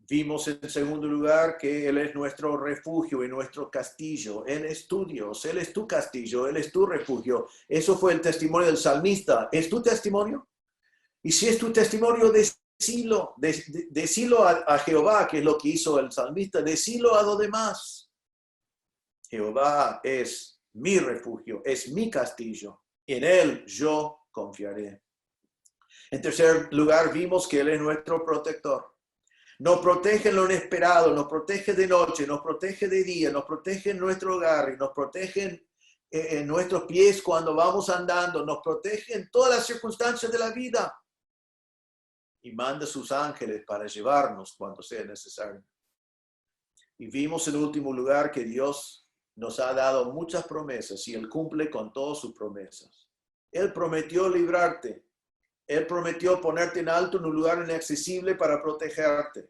Vimos en segundo lugar que Él es nuestro refugio y nuestro castillo. Él es tu Dios, Él es tu castillo, Él es tu refugio. Eso fue el testimonio del salmista. ¿Es tu testimonio? Y si es tu testimonio, decilo a Jehová, que es lo que hizo el salmista, decilo a los demás. Jehová es mi refugio, es mi castillo. En Él yo confiaré. En tercer lugar, vimos que Él es nuestro protector. Nos protege en lo inesperado, nos protege de noche, nos protege de día, nos protege en nuestro hogar y nos protege en nuestros pies cuando vamos andando, nos protege en todas las circunstancias de la vida y manda sus ángeles para llevarnos cuando sea necesario. Y vimos en último lugar que Dios nos ha dado muchas promesas y Él cumple con todas sus promesas. Él prometió librarte. Él prometió ponerte en alto en un lugar inaccesible para protegerte.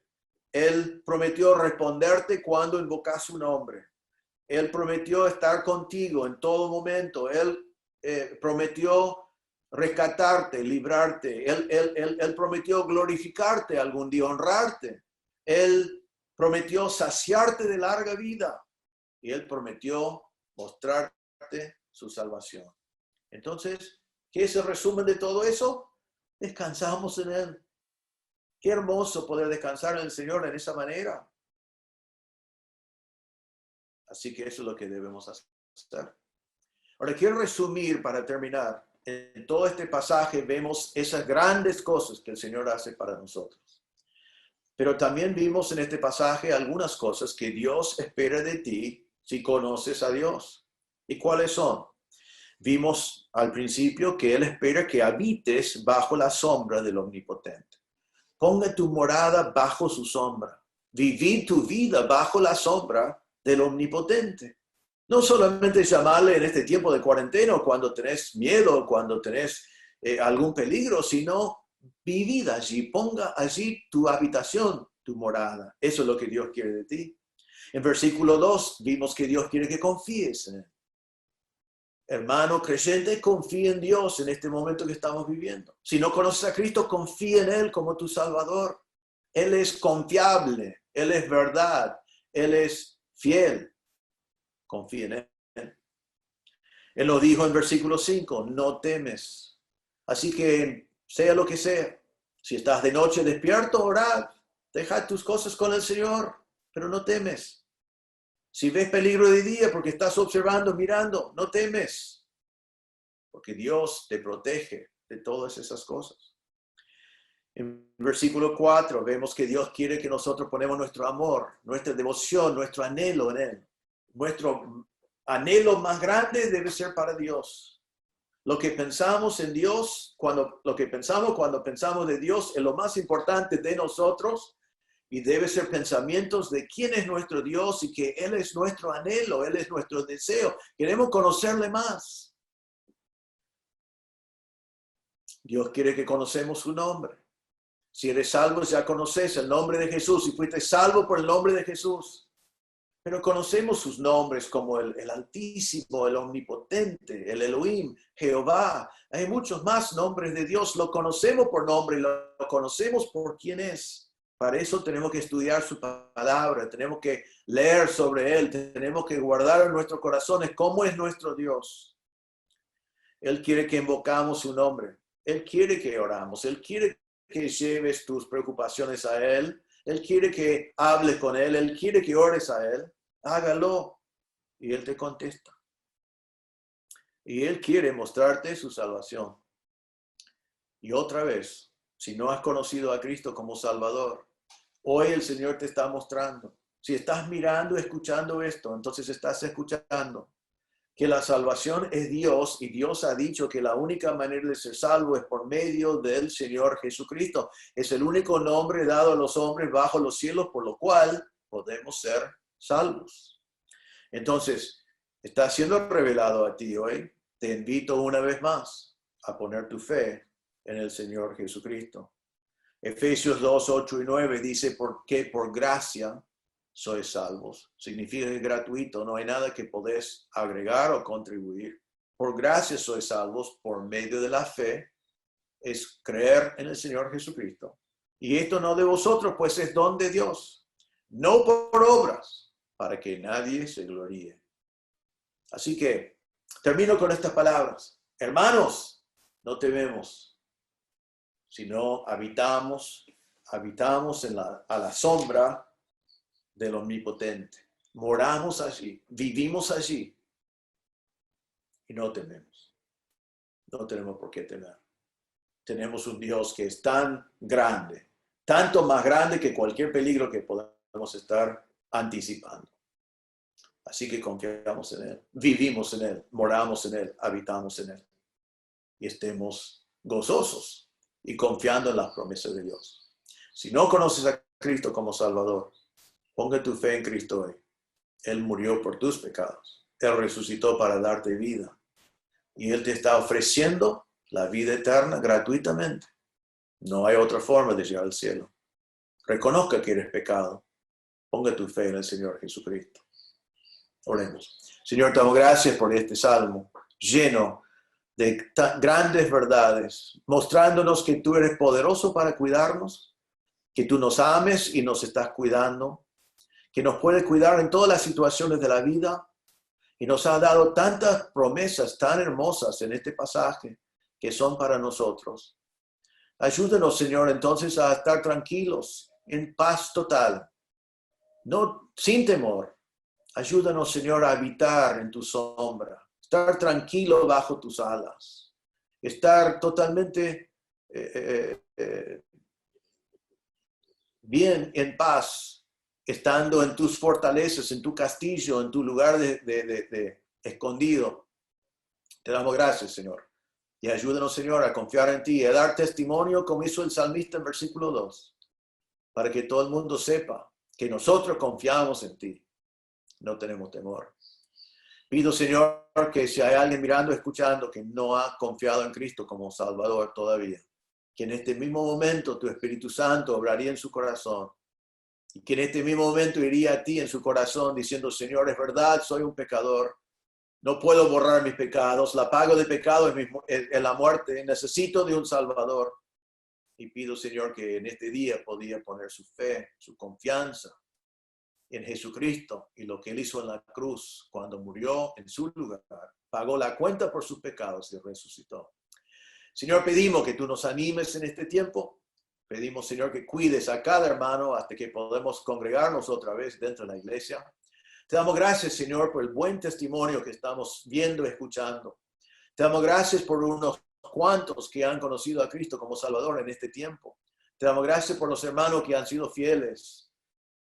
Él prometió responderte cuando invocas su nombre. Él prometió estar contigo en todo momento. Él prometió rescatarte, librarte. Él prometió glorificarte algún día, honrarte. Él prometió saciarte de larga vida. Y Él prometió mostrarte su salvación. Entonces, ¿qué es el resumen de todo eso? Descansamos en Él. Qué hermoso poder descansar en el Señor en esa manera. Así que eso es lo que debemos hacer. Ahora quiero resumir para terminar. En todo este pasaje vemos esas grandes cosas que el Señor hace para nosotros. Pero también vimos en este pasaje algunas cosas que Dios espera de ti si conoces a Dios. ¿Y cuáles son? Vimos al principio que Él espera que habites bajo la sombra del Omnipotente. Ponga tu morada bajo su sombra. Vivir tu vida bajo la sombra del Omnipotente. No solamente llamarle en este tiempo de cuarentena o cuando tenés miedo, cuando tenés algún peligro, sino vivir allí. Ponga allí tu habitación, tu morada. Eso es lo que Dios quiere de ti. En versículo 2 vimos que Dios quiere que confíes en Él. Hermano creyente, confía en Dios en este momento que estamos viviendo. Si no conoces a Cristo, confía en Él como tu Salvador. Él es confiable, Él es verdad, Él es fiel. Confía en Él. Él lo dijo en versículo 5, no temes. Así que sea lo que sea, si estás de noche despierto, orad, deja tus cosas con el Señor, pero no temes. Si ves peligro de día porque estás observando, mirando, no temes, porque Dios te protege de todas esas cosas. En versículo 4 vemos que Dios quiere que nosotros ponemos nuestro amor, nuestra devoción, nuestro anhelo en Él. Nuestro anhelo más grande debe ser para Dios. Lo que pensamos en Dios, lo que pensamos cuando pensamos de Dios es lo más importante de nosotros. Y debe ser pensamientos de quién es nuestro Dios y que Él es nuestro anhelo, Él es nuestro deseo. Queremos conocerle más. Dios quiere que conocemos su nombre. Si eres salvo, ya conoces el nombre de Jesús y fuiste salvo por el nombre de Jesús. Pero conocemos sus nombres como el Altísimo, el Omnipotente, el Elohim, Jehová. Hay muchos más nombres de Dios. Lo conocemos por nombre y lo conocemos por quién es. Para eso tenemos que estudiar su palabra, tenemos que leer sobre Él, tenemos que guardar en nuestros corazones cómo es nuestro Dios. Él quiere que invocamos su nombre, Él quiere que oramos, Él quiere que lleves tus preocupaciones a Él, Él quiere que hables con Él, Él quiere que ores a Él, hágalo y Él te contesta. Y Él quiere mostrarte su salvación. Y otra vez, si no has conocido a Cristo como Salvador, hoy el Señor te está mostrando. Si estás mirando, escuchando esto, entonces estás escuchando que la salvación es Dios y Dios ha dicho que la única manera de ser salvo es por medio del Señor Jesucristo. Es el único nombre dado a los hombres bajo los cielos por lo cual podemos ser salvos. Entonces, está siendo revelado a ti hoy. Te invito una vez más a poner tu fe en el Señor Jesucristo. Efesios 2, 8 y 9 dice, porque por gracia sois salvos. Significa que es gratuito, no hay nada que podés agregar o contribuir. Por gracia sois salvos por medio de la fe, es creer en el Señor Jesucristo. Y esto no de vosotros, pues es don de Dios, no por obras, para que nadie se gloríe. Así que termino con estas palabras. Hermanos, no tememos, sino habitamos a la sombra del Omnipotente. Moramos allí, vivimos allí y no tememos. No tenemos por qué temer. Tenemos un Dios que es tan grande, tanto más grande que cualquier peligro que podamos estar anticipando. Así que confiamos en Él, vivimos en Él, moramos en Él, habitamos en Él. Y estemos gozosos y confiando en las promesas de Dios. Si no conoces a Cristo como Salvador, ponga tu fe en Cristo hoy. Él murió por tus pecados. Él resucitó para darte vida. Y Él te está ofreciendo la vida eterna gratuitamente. No hay otra forma de llegar al cielo. Reconozca que eres pecado. Ponga tu fe en el Señor Jesucristo. Oremos. Señor, te damos gracias por este salmo lleno de grandes verdades, mostrándonos que tú eres poderoso para cuidarnos, que tú nos ames y nos estás cuidando, que nos puedes cuidar en todas las situaciones de la vida y nos ha dado tantas promesas tan hermosas en este pasaje que son para nosotros. Ayúdenos, Señor, entonces a estar tranquilos, en paz total, no sin temor. Ayúdanos, Señor, a habitar en tu sombra, estar tranquilo bajo tus alas, estar totalmente bien, en paz, estando en tus fortalezas, en tu castillo, en tu lugar de escondido. Te damos gracias, Señor. Y ayúdanos, Señor, a confiar en ti y a dar testimonio como hizo el salmista en versículo 2, para que todo el mundo sepa que nosotros confiamos en ti. No tenemos temor. Pido, Señor, que si hay alguien mirando, escuchando, que no ha confiado en Cristo como Salvador todavía, que en este mismo momento tu Espíritu Santo obraría en su corazón y que en este mismo momento iría a ti en su corazón diciendo, Señor, es verdad, soy un pecador, no puedo borrar mis pecados, la paga de pecado es la muerte, necesito de un Salvador. Y pido, Señor, que en este día podía poner su fe, su confianza en Jesucristo y lo que Él hizo en la cruz cuando murió en su lugar, pagó la cuenta por sus pecados y resucitó. Señor, pedimos que tú nos animes en este tiempo. Pedimos, Señor, que cuides a cada hermano hasta que podamos congregarnos otra vez dentro de la iglesia. Te damos gracias, Señor, por el buen testimonio que estamos viendo y escuchando. Te damos gracias por unos cuantos que han conocido a Cristo como Salvador en este tiempo. Te damos gracias por los hermanos que han sido fieles,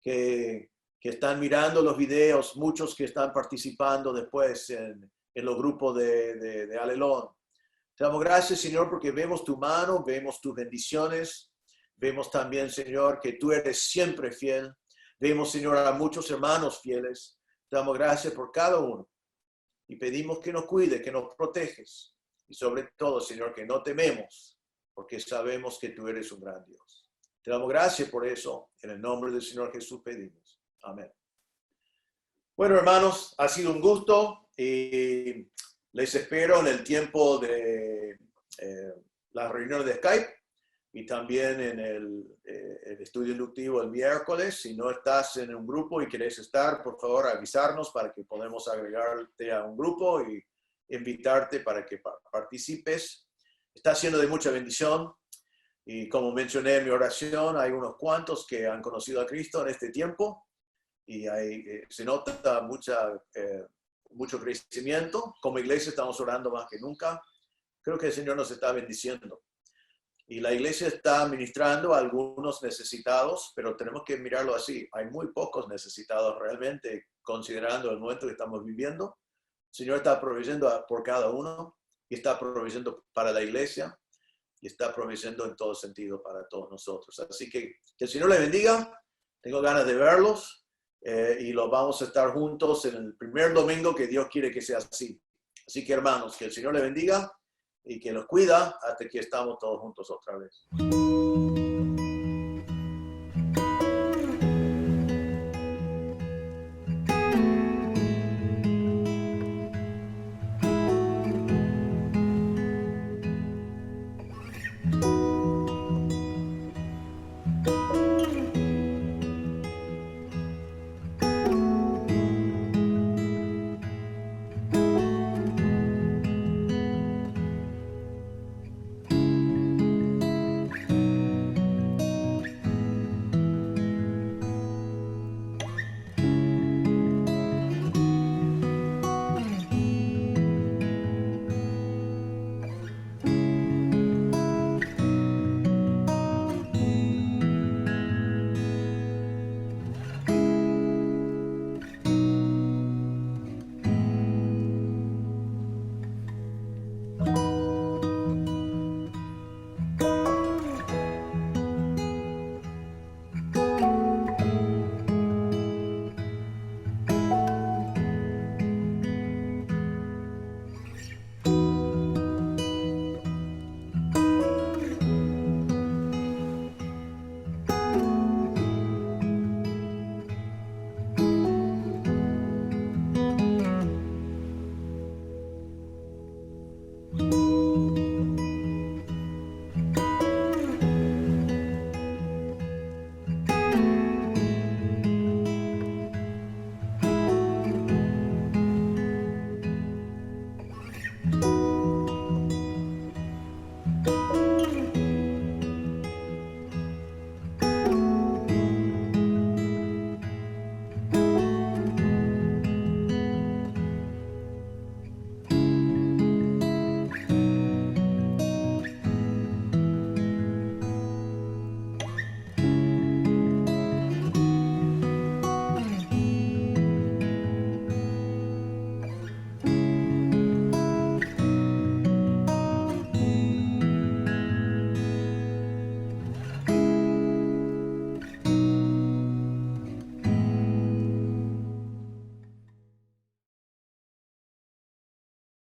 que están mirando los videos, muchos que están participando después en los grupos de Alelón. Te damos gracias, Señor, porque vemos tu mano, vemos tus bendiciones, vemos también, Señor, que tú eres siempre fiel. Vemos, Señor, a muchos hermanos fieles. Te damos gracias por cada uno. Y pedimos que nos cuide, que nos proteges. Y sobre todo, Señor, que no tememos, porque sabemos que tú eres un gran Dios. Te damos gracias por eso. En el nombre del Señor Jesús pedimos. Amén. Bueno, hermanos, ha sido un gusto y les espero en el tiempo de las reuniones de Skype y también en el estudio inductivo el miércoles. Si no estás en un grupo y querés estar, por favor, avisarnos para que podamos agregarte a un grupo y invitarte para que participes. Está siendo de mucha bendición y como mencioné en mi oración, hay unos cuantos que han conocido a Cristo en este tiempo. Y se nota mucho crecimiento. Como iglesia estamos orando más que nunca. Creo que el Señor nos está bendiciendo. Y la iglesia está ministrando a algunos necesitados, pero tenemos que mirarlo así. Hay muy pocos necesitados realmente, considerando el momento que estamos viviendo. El Señor está proveyendo por cada uno y está proveyendo para la iglesia y está proveyendo en todo sentido para todos nosotros. Así que el Señor les bendiga. Tengo ganas de verlos. Y los vamos a estar juntos en el primer domingo que Dios quiere que sea así. Así que, hermanos, que el Señor les bendiga y que los cuida hasta que estamos todos juntos otra vez.